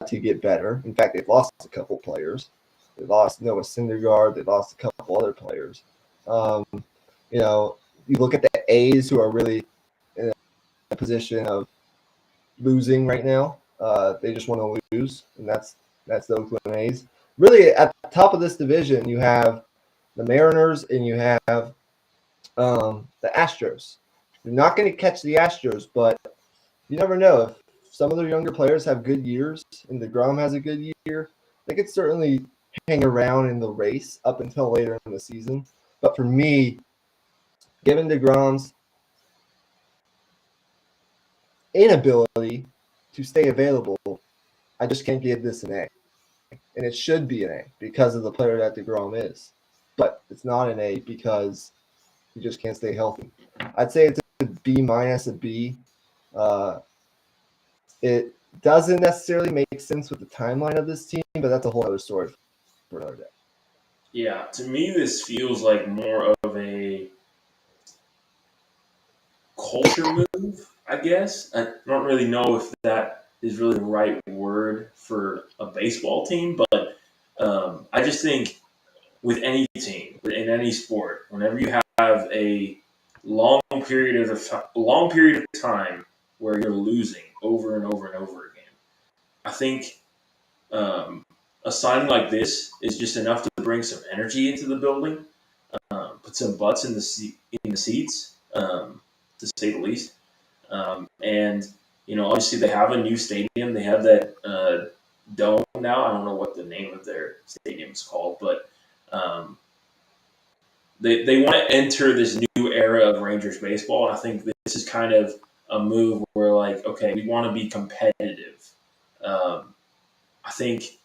to get better. In fact, they've lost a couple players. They lost Noah Syndergaard. They lost a couple other players. You look at the A's, who are really in a position of losing right now. They just want to lose, and that's the Oakland A's. Really, at the top of this division, you have the Mariners and you have the Astros. You're not going to catch the Astros, but you never know. If some of their younger players have good years and DeGrom has a good year, they could certainly hang around in the race up until later in the season. But for me, given DeGrom's inability to stay available, I just can't give this an A. And it should be an A because of the player that DeGrom is. But it's not an A because he just can't stay healthy. I'd say it's a B minus, a B. It doesn't necessarily make sense with the timeline of this team, but that's a whole other story for another day. Yeah, to me, this feels like more of a culture move, I guess. I don't really know if that is really the right word for a baseball team, but I just think with any team, in any sport, whenever you have a long period of time where you're losing over and over and over again, I think a signing like this is just enough to bring some energy into the building, put some butts in the seats, to say the least. And obviously they have a new stadium. They have that dome now. I don't know what the name of their stadium is called, but they want to enter this new era of Rangers baseball. And I think this is kind of a move where, like, okay, we want to be competitive. I think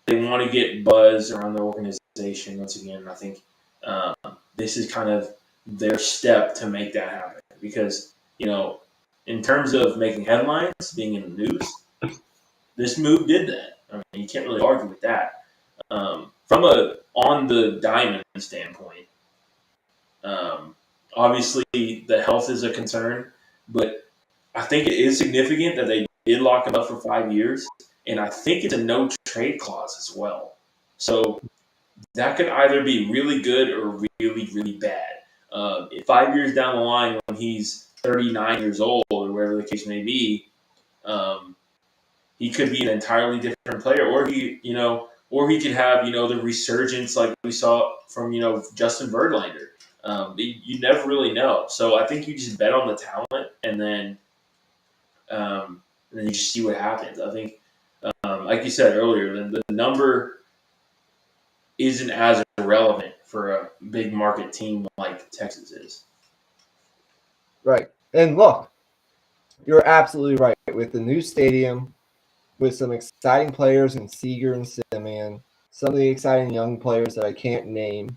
they want to get buzz around the organization once again. I think this is kind of their step to make that happen because, in terms of making headlines, being in the news, this move did that. I mean, you can't really argue with that. From a on the diamond standpoint, obviously the health is a concern, but I think it is significant that they did lock him up for 5 years, and I think it's a no trade clause as well. So that could either be really good or really, really bad. 5 years down the line, when he's 39 years old or whatever the case may be, he could be an entirely different player, or he could have the resurgence like we saw from Justin Verlander. You never really know. So I think you just bet on the talent, and then you just see what happens. I think, like you said earlier, the number isn't as irrelevant for a big market team like Texas is. Right. And look, you're absolutely right. With the new stadium, with some exciting players in Seager and Simeon, some of the exciting young players that I can't name,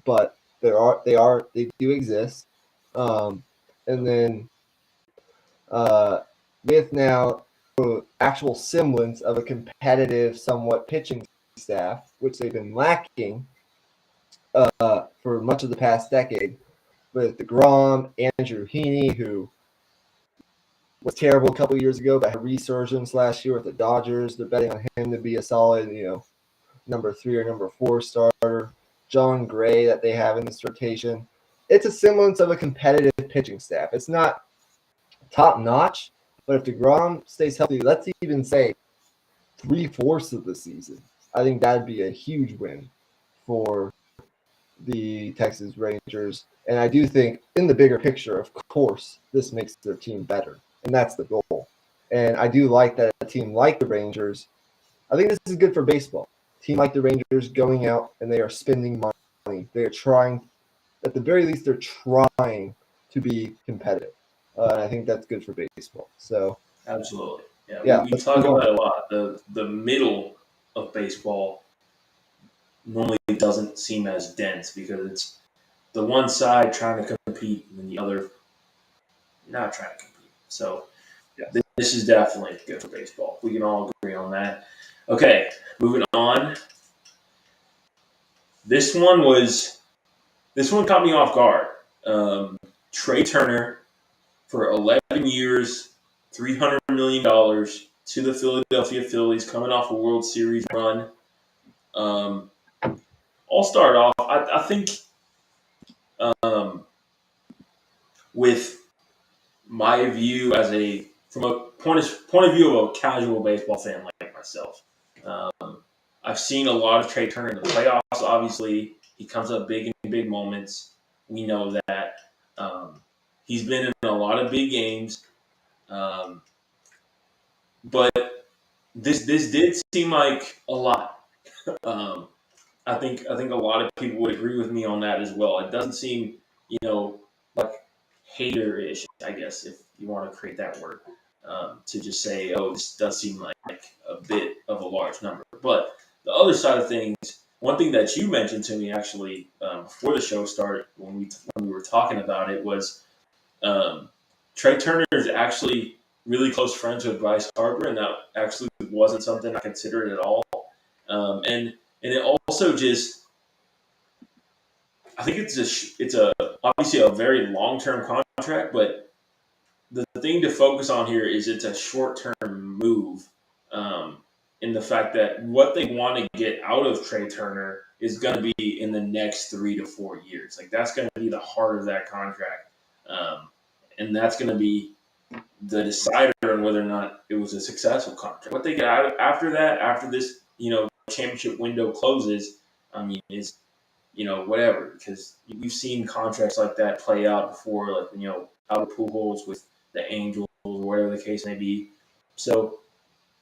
but they do exist. And then with now the actual semblance of a competitive, somewhat pitching staff, which they've been lacking for much of the past decade, with DeGrom, Andrew Heaney, who was terrible a couple of years ago, but had a resurgence last year with the Dodgers. They're betting on him to be a solid, number 3 or number 4 starter. John Gray that they have in this rotation. It's a semblance of a competitive pitching staff. It's not top notch, but if DeGrom stays healthy, let's even say 3/4 of the season, I think that'd be a huge win for the Texas Rangers. And I do think in the bigger picture, of course, this makes their team better. And that's the goal. And I do like that a team like the Rangers, I think this is good for baseball. A team like the Rangers going out and they are spending money. They are trying, at the very least, they're trying to be competitive. And I think that's good for baseball. So Absolutely. yeah, We talk about it a lot. The middle of baseball normally doesn't seem as dense because it's the one side trying to compete and the other not trying to compete. So yes. this is definitely good for baseball. We can all agree on that. Okay, moving on. This one caught me off guard. Trey Turner for 11 years, $300 million to the Philadelphia Phillies, coming off a World Series run. I'll start off. I think um, with my view from a point of view of a casual baseball fan like myself. I've seen a lot of Trey Turner in the playoffs. Obviously, he comes up big in big moments. We know that. He's been in a lot of big games, but this did seem like a lot. Um, I think a lot of people would agree with me on that as well. It doesn't seem, like hater-ish, I guess, if you want to create that word, to just say, oh, this does seem like a bit of a large number. But the other side of things, one thing that you mentioned to me actually before the show started, when we were talking about it, was um, Trey Turner is actually really close friends with Bryce Harper, and that actually wasn't something I considered at all. And it also just, I think it's a obviously a very long term contract, but the thing to focus on here is it's a short term move. In the fact that what they want to get out of Trey Turner is going to be in the next 3 to 4 years. Like that's going to be the heart of that contract, and that's going to be the decider on whether or not it was a successful contract. What they got after that, after this, championship window closes, I mean, is whatever, because we've seen contracts like that play out before, like Albert Pujols with the Angels or whatever the case may be. So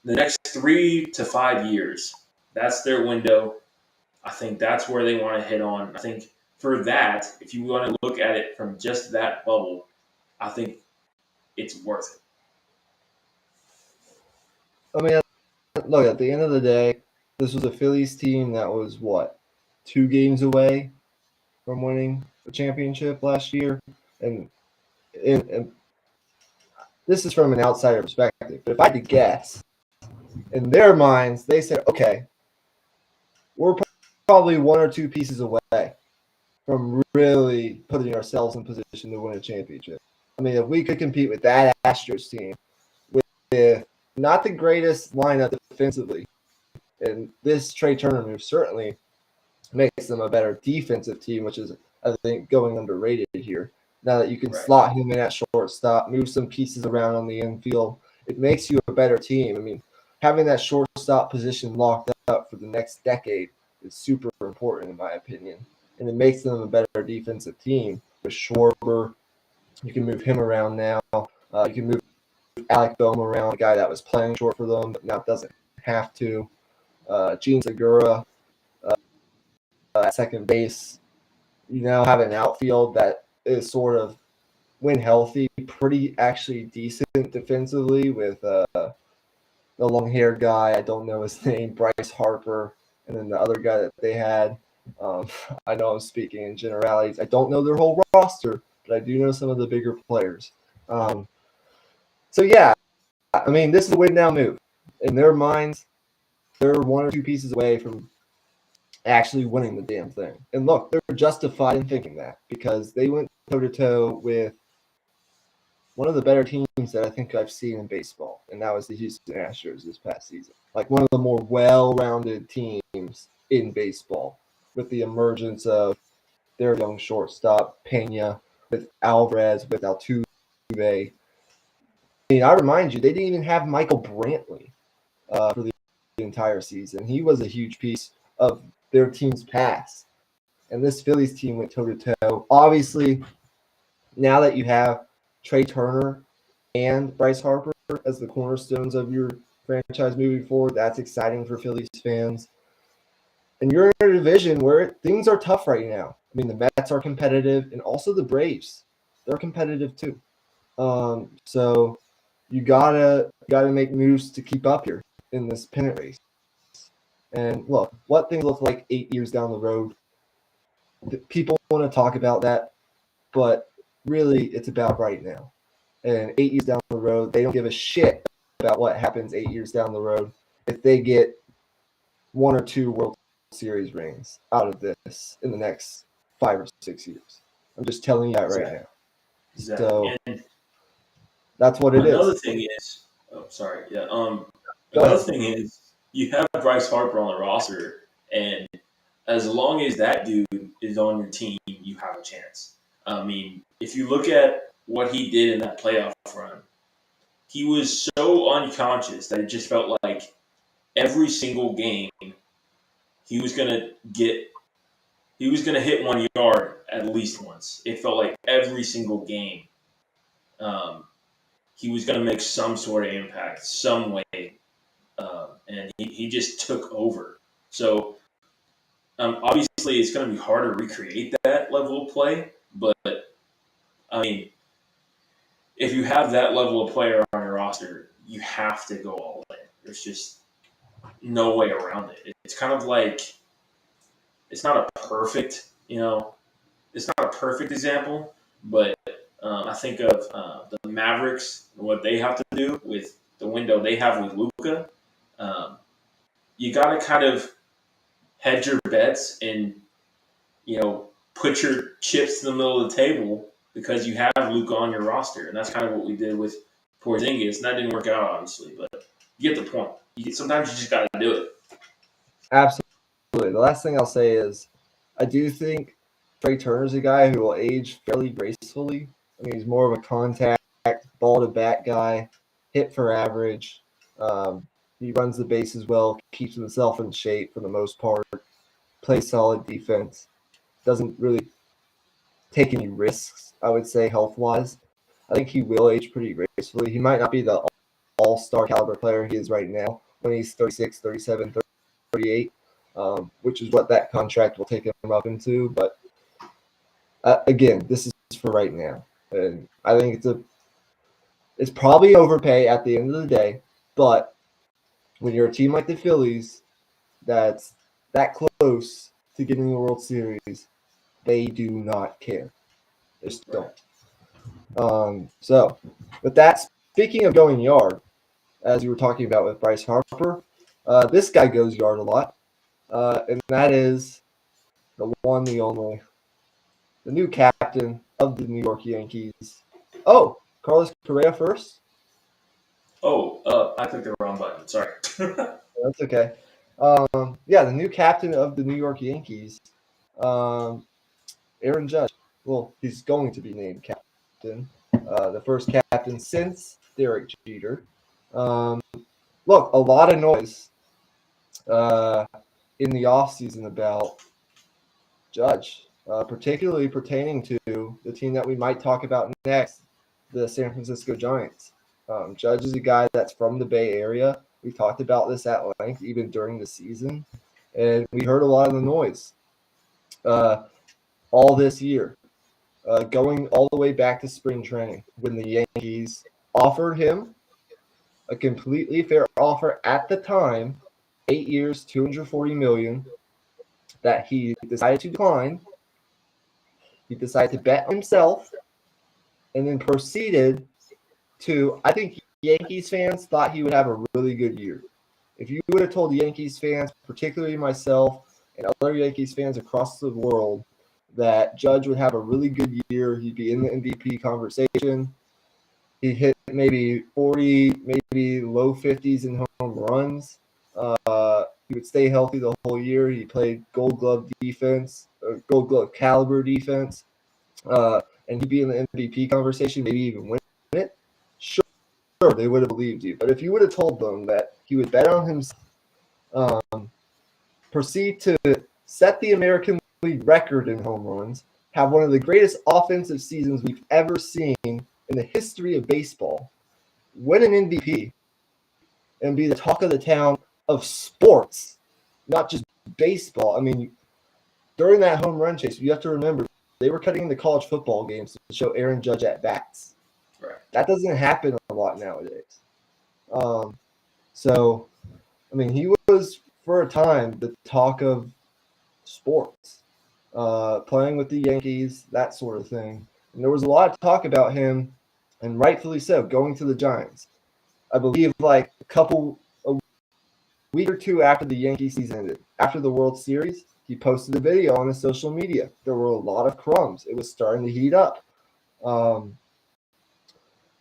the next 3 to 5 years, that's their window. I think that's where they want to hit on. I think for that, if you want to look at it from just that bubble, I think it's worth I mean, look, at the end of the day, this was a Phillies team that was, 2 games away from winning the championship last year? And this is from an outsider perspective. But if I had to guess, in their minds, they said, okay, we're probably 1 or 2 pieces away from really putting ourselves in position to win a championship. I mean, if we could compete with that Astros team with not the greatest lineup defensively, and this Trey Turner move certainly makes them a better defensive team, which is, I think, going underrated here. Now that you can it. Right. slot him in at shortstop, move some pieces around on the infield, it makes you a better team. I mean, having that shortstop position locked up for the next decade is super important, in my opinion. And it makes them a better defensive team. With Schwarber, you can move him around now. You can move Alec Boehm around, a guy that was playing short for them, but now doesn't have to. Gene Segura at second base. You now have an outfield that is sort of, when healthy, pretty actually decent defensively with the long-haired guy. I don't know his name, Bryce Harper, and then the other guy that they had. I know I'm speaking in generalities. I don't know their whole roster, but I do know some of the bigger players. So, yeah, I mean, this is a win-now move. In their minds, they're 1 or 2 pieces away from actually winning the damn thing. And look, they're justified in thinking that because they went toe-to-toe with one of the better teams that I think I've seen in baseball, and that was the Houston Astros this past season. Like one of the more well-rounded teams in baseball, with the emergence of their young shortstop, Pena, with Alvarez, with Altuve. I mean, I remind you, they didn't even have Michael Brantley for the entire season. He was a huge piece of their team's past. And this Phillies team went toe-to-toe. Obviously, now that you have Trey Turner and Bryce Harper as the cornerstones of your franchise moving forward, that's exciting for Phillies fans. And you're in a division where things are tough right now. I mean, the Mets are competitive, and also the Braves. They're competitive too. So you gotta make moves to keep up here in this pennant race. And look, what things look like 8 years down the road. People want to talk about that, but really, it's about right now. and 8 years down the road, they don't give a shit about what happens 8 years down the road if they get 1 or 2 World Series rings out of this in the next 5 or 6 years. I'm just telling you that right now. Exactly. So And that's what it another is. thing is, oh, sorry, yeah. Go Another ahead. thing is you have Bryce Harper on the roster, and as long as that dude is on your team, you have a chance. I mean, if you look at what he did in that playoff run, he was so unconscious that it just felt like every single game he was gonna get he was gonna hit 1 yard at least once. It felt like every single game um, he was gonna make some sort of impact, some way, and he just took over. So obviously, it's going to be hard to recreate that level of play. But I mean, if you have that level of player on your roster, you have to go all in. There's just no way around it. It's kind of like it's not a perfect, it's not a perfect example, but I think of the Mavericks and what they have to do with the window they have with Luka. Um, you got to kind of hedge your bets and put your chips in the middle of the table because you have Luka on your roster, and that's kind of what we did with Porzingis. And that didn't work out, obviously, but you get the point. Sometimes you just got to do it. Absolutely. The last thing I'll say is I do think Trey Turner's a guy who will age fairly gracefully. I mean, he's more of a contact, ball to bat guy, hit for average. He runs the bases well, keeps himself in shape for the most part, plays solid defense, doesn't really take any risks, I would say, health wise. I think he will age pretty gracefully. He might not be the all-star caliber player he is right now when he's 36, 37, 38, which is what that contract will take him up into. But again, this is for right now. And I think it's probably overpay at the end of the day. But when you're a team like the Phillies that's that close to getting the World Series, they do not care. They just don't. So, with that, speaking of going yard, as you were talking about with Bryce Harper, this guy goes yard a lot, and that is the one, the only, the new captain of the New York Yankees. Oh, Carlos Correa first? Oh, I clicked the wrong button. Sorry. That's okay. Yeah, the new captain of the New York Yankees, um, Aaron Judge. Well, he's going to be named captain. The first captain since Derek Jeter. Um, Look, a lot of noise in the offseason about Judge, particularly pertaining to the team that we might talk about next, the San Francisco Giants. Judge is a guy that's from the Bay Area. We talked about this at length even during the season, and we heard a lot of the noise all this year, going all the way back to spring training when the Yankees offered him a completely fair offer at the time, 8 years, $240 million, that he decided to decline. He decided to bet himself and then proceeded to, I think Yankees fans thought he would have a really good year. If you would have told Yankees fans, particularly myself and other Yankees fans across the world, that Judge would have a really good year, he'd be in the MVP conversation, he hit maybe 40, maybe low 50s in home runs. He would stay healthy the whole year. He played Gold Glove defense, Gold Glove caliber defense, and he'd be in the MVP conversation, maybe even win it. Sure, they would have believed you. But if you would have told them that he would bet on himself, proceed to set the American League record in home runs, have one of the greatest offensive seasons we've ever seen in the history of baseball, win an MVP, and be the talk of the town of sports, not just baseball. I mean, during that home run chase, you have to remember they were cutting the college football games to show Aaron Judge at bats. Right. That doesn't happen a lot nowadays. So, I mean, he was for a time the talk of sports, playing with the Yankees, that sort of thing. And there was a lot of talk about him and rightfully so, going to the Giants. I believe a week or two after the Yankee season ended, after the World Series, he posted a video on his social media. There were a lot of crumbs. It was starting to heat up. Um,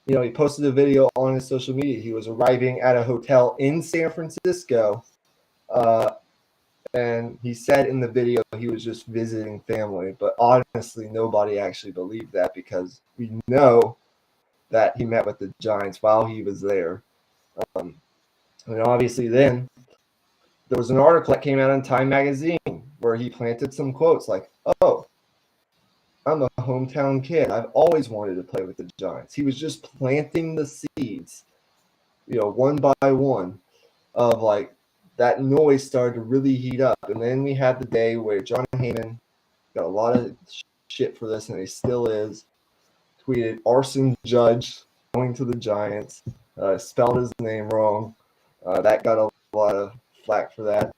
he posted a video on his social media. He was arriving at a hotel in San Francisco, uh, and he said in the video he was just visiting family. But honestly, nobody actually believed that because we know that he met with the Giants while he was there. Um, and obviously, then there was an article that came out in Time magazine where he planted some quotes like, "Oh, I'm a hometown kid. I've always wanted to play with the Giants." He was just planting the seeds, one by one, of like that noise started to really heat up. And then we had the day where John Heyman got a lot of shit for this, and he still is. Tweeted arson judge going to the Giants, spelled his name wrong. That got a lot of flack for that.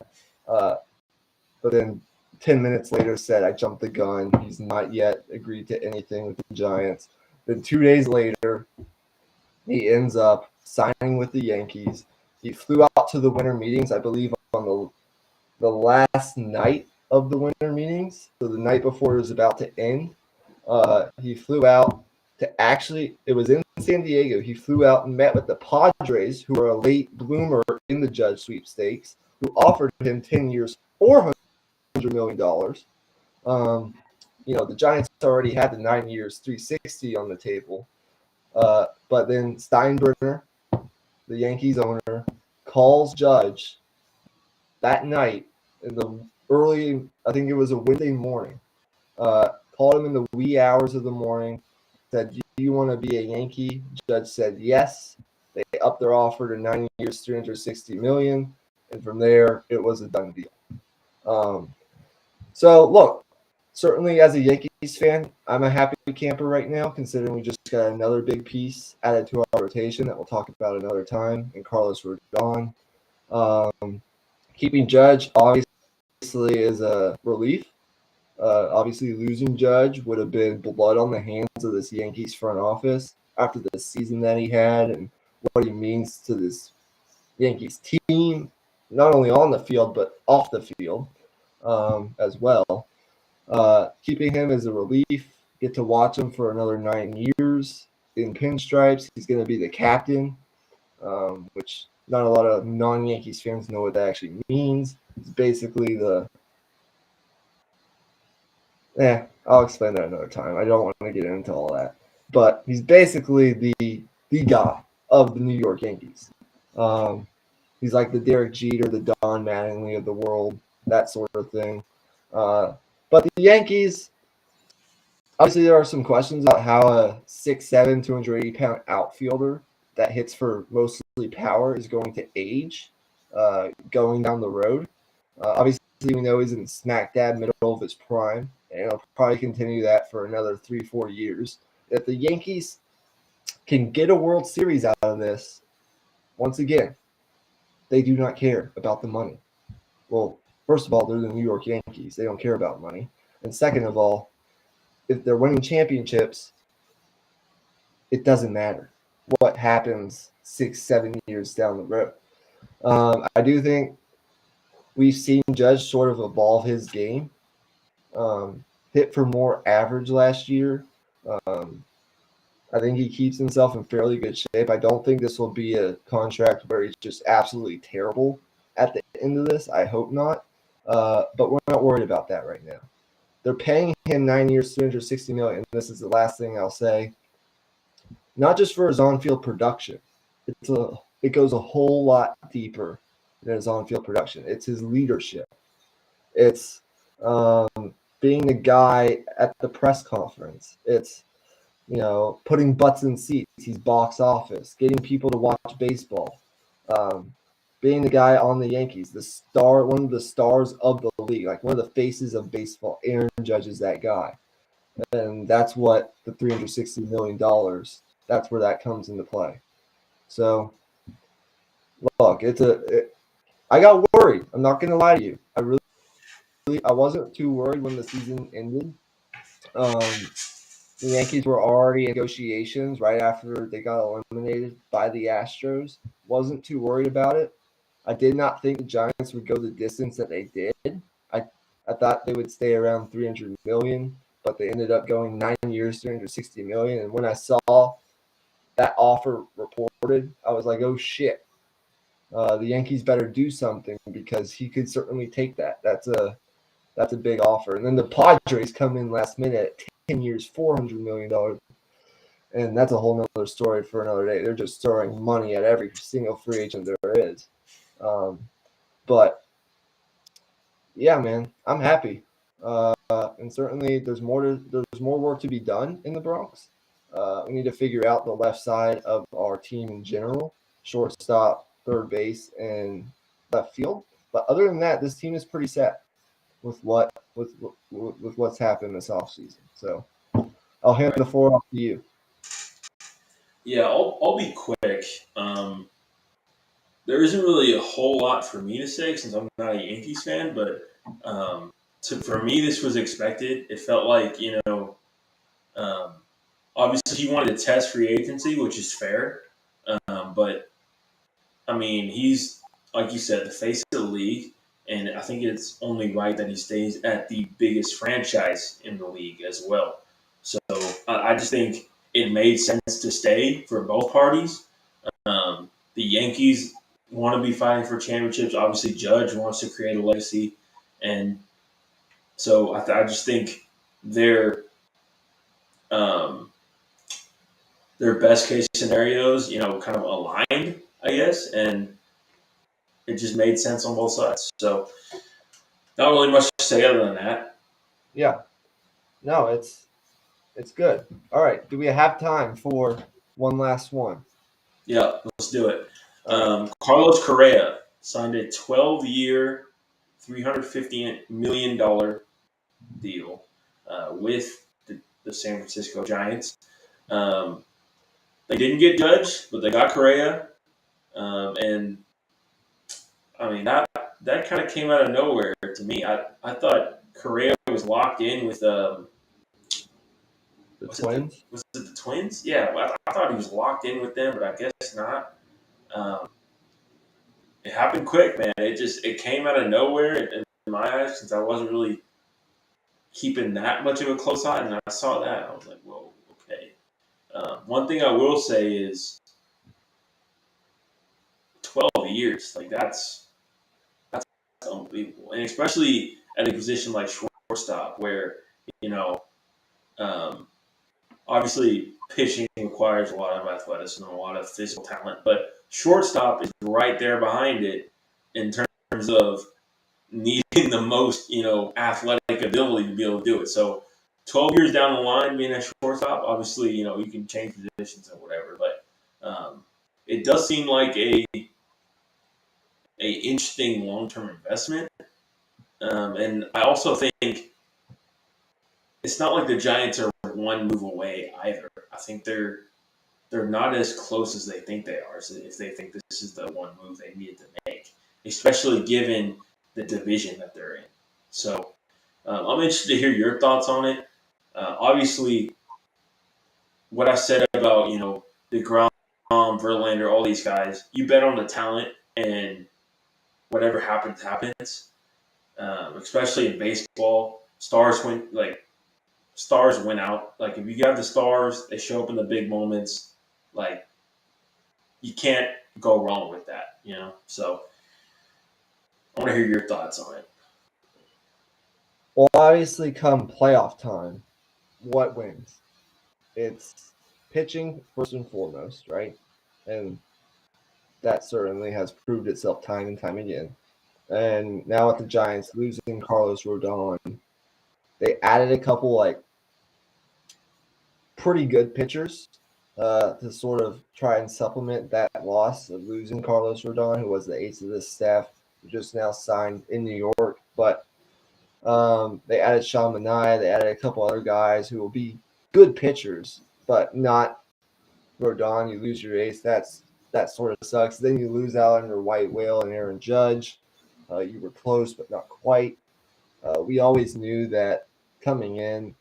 But then 10 minutes later said, "I jumped the gun. He's not yet agreed to anything with the Giants." Then 2 days later, he ends up signing with the Yankees. He flew out to the winter meetings, I believe, on the last night of the winter meetings. So the night before it was about to end, he flew out it was in San Diego. He flew out and met with the Padres, who are a late bloomer in the Judge sweepstakes, who offered him 10 years, $400 million. The Giants already had the 9 years, 360 on the table. But then Steinbrenner, the Yankees owner, calls Judge that night in the early, I think it was a Wednesday morning, called him in the wee hours of the morning, said, "Do you want to be a Yankee?" Judge said yes. They upped their offer to 9 years, 360 million, and from there it was a done deal. So look, certainly as a Yankees fan, I'm a happy camper right now, considering we just got another big piece added to our rotation that we'll talk about another time, and Carlos Rodon. Keeping Judge obviously is a relief. Obviously, losing Judge would have been blood on the hands of this Yankees front office after the season that he had and what he means to this Yankees team, not only on the field but off the field as well. Keeping him as a relief, get to watch him for another 9 years in pinstripes. He's going to be the captain, which not a lot of non-Yankees fans know what that actually means. It's basically I'll explain that another time. I don't want to get into all that. But he's basically the guy of the New York Yankees. He's like the Derek Jeter, the Don Mattingly of the world, that sort of thing. But the Yankees, obviously, there are some questions about how a 6'7", 280-pound outfielder that hits for mostly power is going to age going down the road. Obviously, we know he's in smack dab middle of his prime, and he'll probably continue that for another 3-4 years. If the Yankees can get a World Series out of this, once again, they do not care about the money. Well, first of all, they're the New York Yankees. They don't care about money. And second of all, if they're winning championships, it doesn't matter what happens 6-7 years down the road. I do think we've seen Judge sort of evolve his game. Hit for more average last year. I think he keeps himself in fairly good shape. I don't think this will be a contract where he's just absolutely terrible at the end of this. I hope not. But we're not worried about that right now. They're paying him 9 years, $360 million. This is the last thing I'll say. Not just for his on-field production. It goes a whole lot deeper than his on-field production. It's his leadership. It's being the guy at the press conference. It's putting butts in seats. He's box office, getting people to watch baseball, being the guy on the Yankees, the star, one of the stars of the league, like one of the faces of baseball. Aaron Judge is that guy, and that's what the $360 million. That's where that comes into play. So, look, I got worried. I'm not going to lie to you. I wasn't too worried when the season ended. The Yankees were already in negotiations right after they got eliminated by the Astros. Wasn't too worried about it. I did not think the Giants would go the distance that they did. I I thought they would stay around 300 million, but they ended up going 9 years, 360 million. And when I saw that offer reported, I was like, oh shit, the Yankees better do something because he could certainly take that. That's a big offer. And then the Padres come in last minute at 10 years, $400 million. And that's a whole nother story for another day. They're just throwing money at every single free agent there is. But yeah, man, I'm happy. And certainly there's more work to be done in the Bronx. We need to figure out the left side of our team in general, shortstop, third base, and left field. But other than that, this team is pretty set with what's happened this offseason. So I'll hand Right. the floor off to you. Yeah, I'll be quick. Um, there isn't really a whole lot for me to say since I'm not a Yankees fan, but for me, this was expected. It felt like, um, obviously he wanted to test free agency, which is fair. But I mean, he's like you said, the face of the league, and I think it's only right that he stays at the biggest franchise in the league as well. So I just think it made sense to stay for both parties. The Yankees want to be fighting for championships. Obviously, Judge wants to create a legacy, and so I just think their um, their best case scenarios, kind of aligned, I guess, and it just made sense on both sides. So not really much to say other than that. Yeah, no, it's good. All right, do we have time for one last one? Yeah, let's do it. All right. Carlos Correa signed a 12-year, $350 million deal with the San Francisco Giants. Um, they didn't get Judge, but they got Correa, and I mean that kind of came out of nowhere to me. I thought Correa was locked in with The was it the Twins. was it the Twins? Yeah, I thought he was locked in with them, but I guess not. Um, it happened quick, man. It came out of nowhere in my eyes since I wasn't really keeping that much of a close eye, and I saw that I was like, whoa, okay. One thing I will say is 12 years, like that's unbelievable, and especially at a position like shortstop, where you know, um, obviously pitching requires a lot of athleticism, a lot of physical talent, but shortstop is right there behind it in terms of needing the most, athletic ability to be able to do it. So 12 years down the line, being a shortstop, obviously, you can change positions and whatever, but it does seem like a interesting long term investment. And I also think it's not like the Giants are one move away either. I think they're not as close as they think they are. So if they think this is the one move they needed to make, especially given the division that they're in. So I'm interested to hear your thoughts on it. Obviously, what I said about Degrom, Verlander, all these guys, you bet on the talent, and whatever happens, happens. Especially in baseball, stars win out. Like if you got the stars, they show up in the big moments. Like you can't go wrong with that. So I want to hear your thoughts on it. Well, obviously, come playoff time, what wins? It's pitching first and foremost, right? And that certainly has proved itself time and time again. And now with the Giants losing Carlos Rodon, they added a couple like pretty good pitchers to sort of try and supplement that loss of losing Carlos Rodon, who was the ace of this staff, who just now signed in New York. But they added Sean Manaea, they added a couple other guys who will be good pitchers, but not Rodon. You lose your ace. That sort of sucks. Then you lose out under White Whale and Aaron Judge. You were close, but not quite. We always knew that coming in,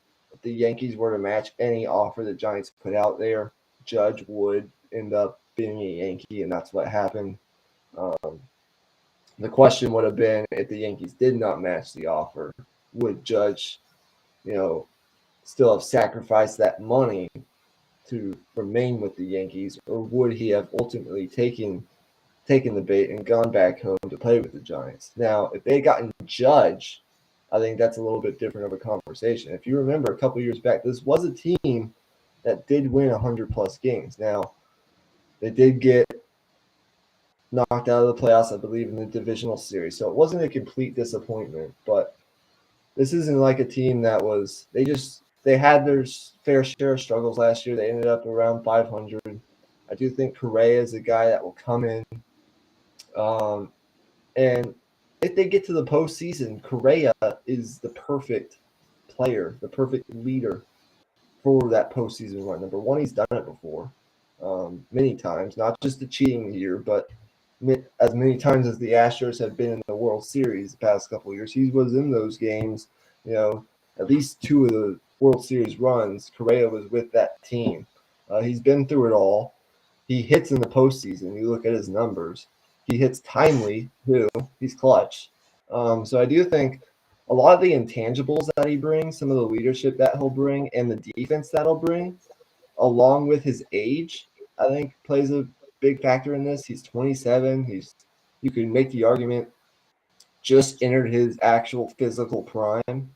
the Yankees were to match any offer the Giants put out there, Judge would end up being a Yankee, and that's what happened. Um, the question would have been if the Yankees did not match the offer, would Judge, still have sacrificed that money to remain with the Yankees, or would he have ultimately taken the bait and gone back home to play with the Giants? Now, if they had gotten Judge, I think that's a little bit different of a conversation. If you remember a couple years back, this was a team that did win 100-plus games. Now, they did get knocked out of the playoffs, I believe, in the divisional series. So it wasn't a complete disappointment, but this isn't like a team that was they had their fair share of struggles last year. They ended up around 500. I do think Correa is a guy that will come in. And if they get to the postseason, Correa is the perfect player, the perfect leader for that postseason run. Number one, he's done it before many times, not just the cheating year, but as many times as the Astros have been in the World Series the past couple of years. He was in those games, at least two of the World Series runs. Correa was with that team. He's been through it all. He hits in the postseason. You look at his numbers. He hits timely, too. He's clutch. So I do think a lot of the intangibles that he brings, some of the leadership that he'll bring, and the defense that he'll bring, along with his age, I think plays a big factor in this. He's 27. You can make the argument just entered his actual physical prime.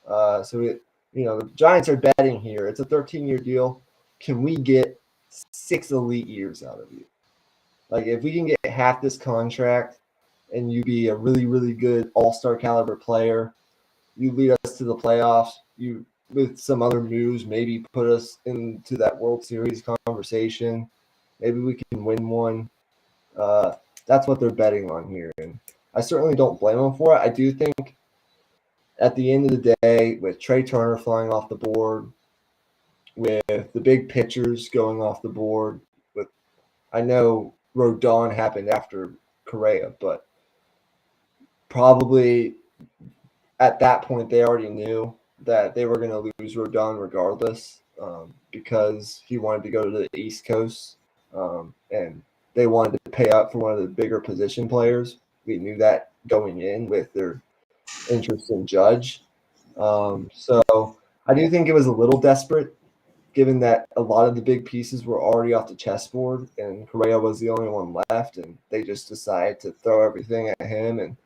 The Giants are betting here. It's a 13-year deal. Can we get 6 elite years out of you? Like, if we can get half this contract and you be a really, really good all-star caliber player, you lead us to the playoffs, you with some other moves, maybe put us into that World Series conversation. Maybe we can win one. That's what they're betting on here. And I certainly don't blame them for it. I do think at the end of the day, with Trey Turner flying off the board, with the big pitchers going off the board, I know Rodon happened after Correa, but probably at that point they already knew that they were going to lose Rodon regardless because he wanted to go to the East Coast and they wanted to pay up for one of the bigger position players. We knew that going in with their interest in Judge. So I do think it was a little desperate given that a lot of the big pieces were already off the chessboard and Correa was the only one left, and they just decided to throw everything at him. And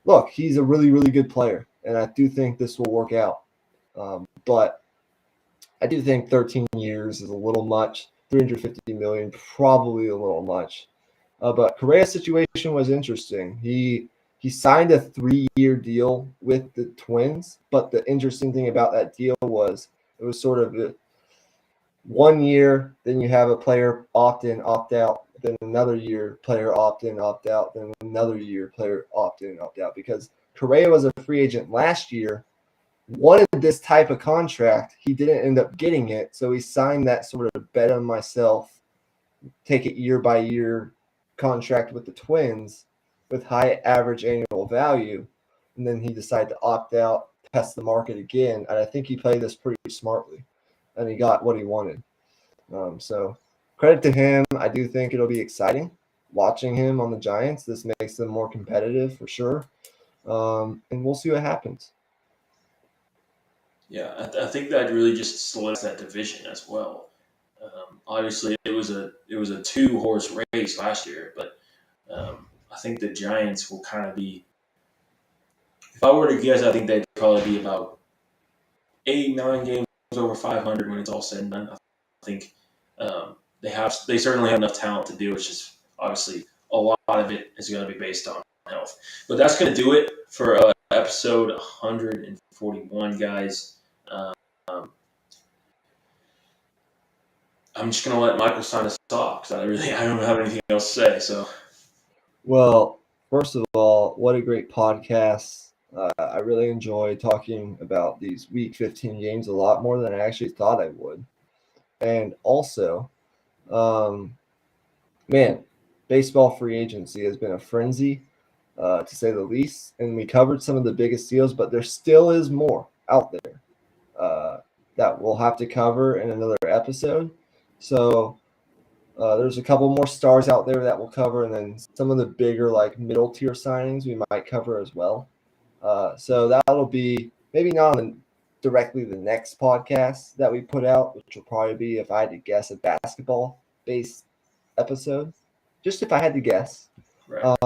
look, he's a really, really good player, and I do think this will work out. But I do think 13 years is a little much. 350 million, probably a little much. But Correa's situation was interesting. He signed a 3-year deal with the Twins, but the interesting thing about that deal was it was sort of 1 year, then you have a player opt in, opt out, then another year, player opt in, opt out, then another year, player opt in, opt out. Because Correa was a free agent last year, wanted this type of contract. He didn't end up getting it, so he signed that sort of bet on myself, take it year by year contract with the Twins with high average annual value. And then he decided to opt out, test the market again. And I think he played this pretty smartly. And he got what he wanted. So credit to him. I do think it'll be exciting watching him on the Giants. This makes them more competitive for sure. And we'll see what happens. Yeah, I think that really just solidifies that division as well. Obviously, it was a 2-horse race last year, but I think the Giants will kind of be. If I were to guess, I think they'd probably be about 8, 9 games over 500 when it's all said and done. I think they certainly have enough talent to do it. It's just obviously a lot of it is going to be based on health. But that's going to do it for episode 141, guys. Um, I'm just going to let Michael sign us off because I don't have anything else to say. So, Well, first of all, what a great podcast. I really enjoy talking about these Week 15 games a lot more than I actually thought I would. And also, um, man, baseball free agency has been a frenzy, to say the least. And we covered some of the biggest deals, but there still is more out there. that we'll have to cover in another episode. So there's a couple more stars out there that we'll cover, and then some of the bigger, like middle tier signings we might cover as well. So that'll be maybe not on directly the next podcast that we put out, which will probably be, if I had to guess, a basketball based episode. Just if I had to guess. Right.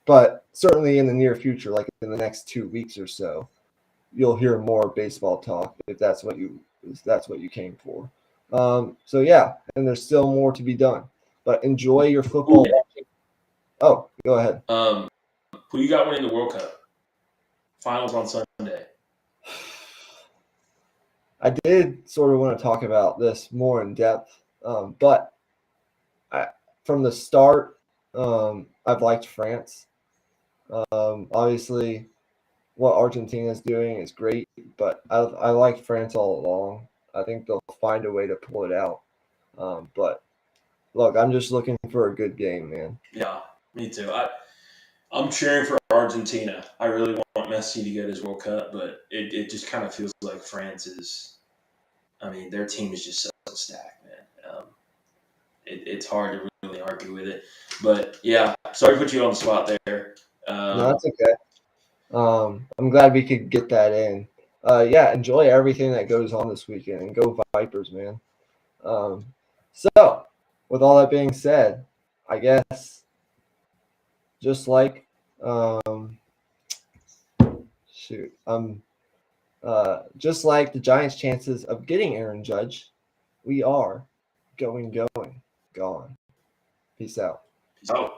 But certainly in the near future, like in the next 2 weeks or so, you'll hear more baseball talk if that's what you came for. So yeah, and there's still more to be done. But enjoy your football watching. Oh, go ahead. Who you got winning the World Cup? Finals on Sunday. I did sort of want to talk about this more in depth, but from the start, I've liked France. Obviously, what Argentina is doing is great, but I like France all along. I think they'll find a way to pull it out. But look, I'm just looking for a good game, man. Yeah, me too. I'm cheering for Argentina. I really want Messi to get his World Cup, but it just kind of feels like France is. I mean, their team is just so stacked, man. It's hard to really argue with it. But yeah, sorry to put you on the spot there. No, that's okay. I'm glad we could get that in. Yeah, enjoy everything that goes on this weekend, and go Vipers, man. So, with all that being said, I guess just like shoot, just like the Giants' chances of getting Aaron Judge, we are going, gone. Peace out. Peace out.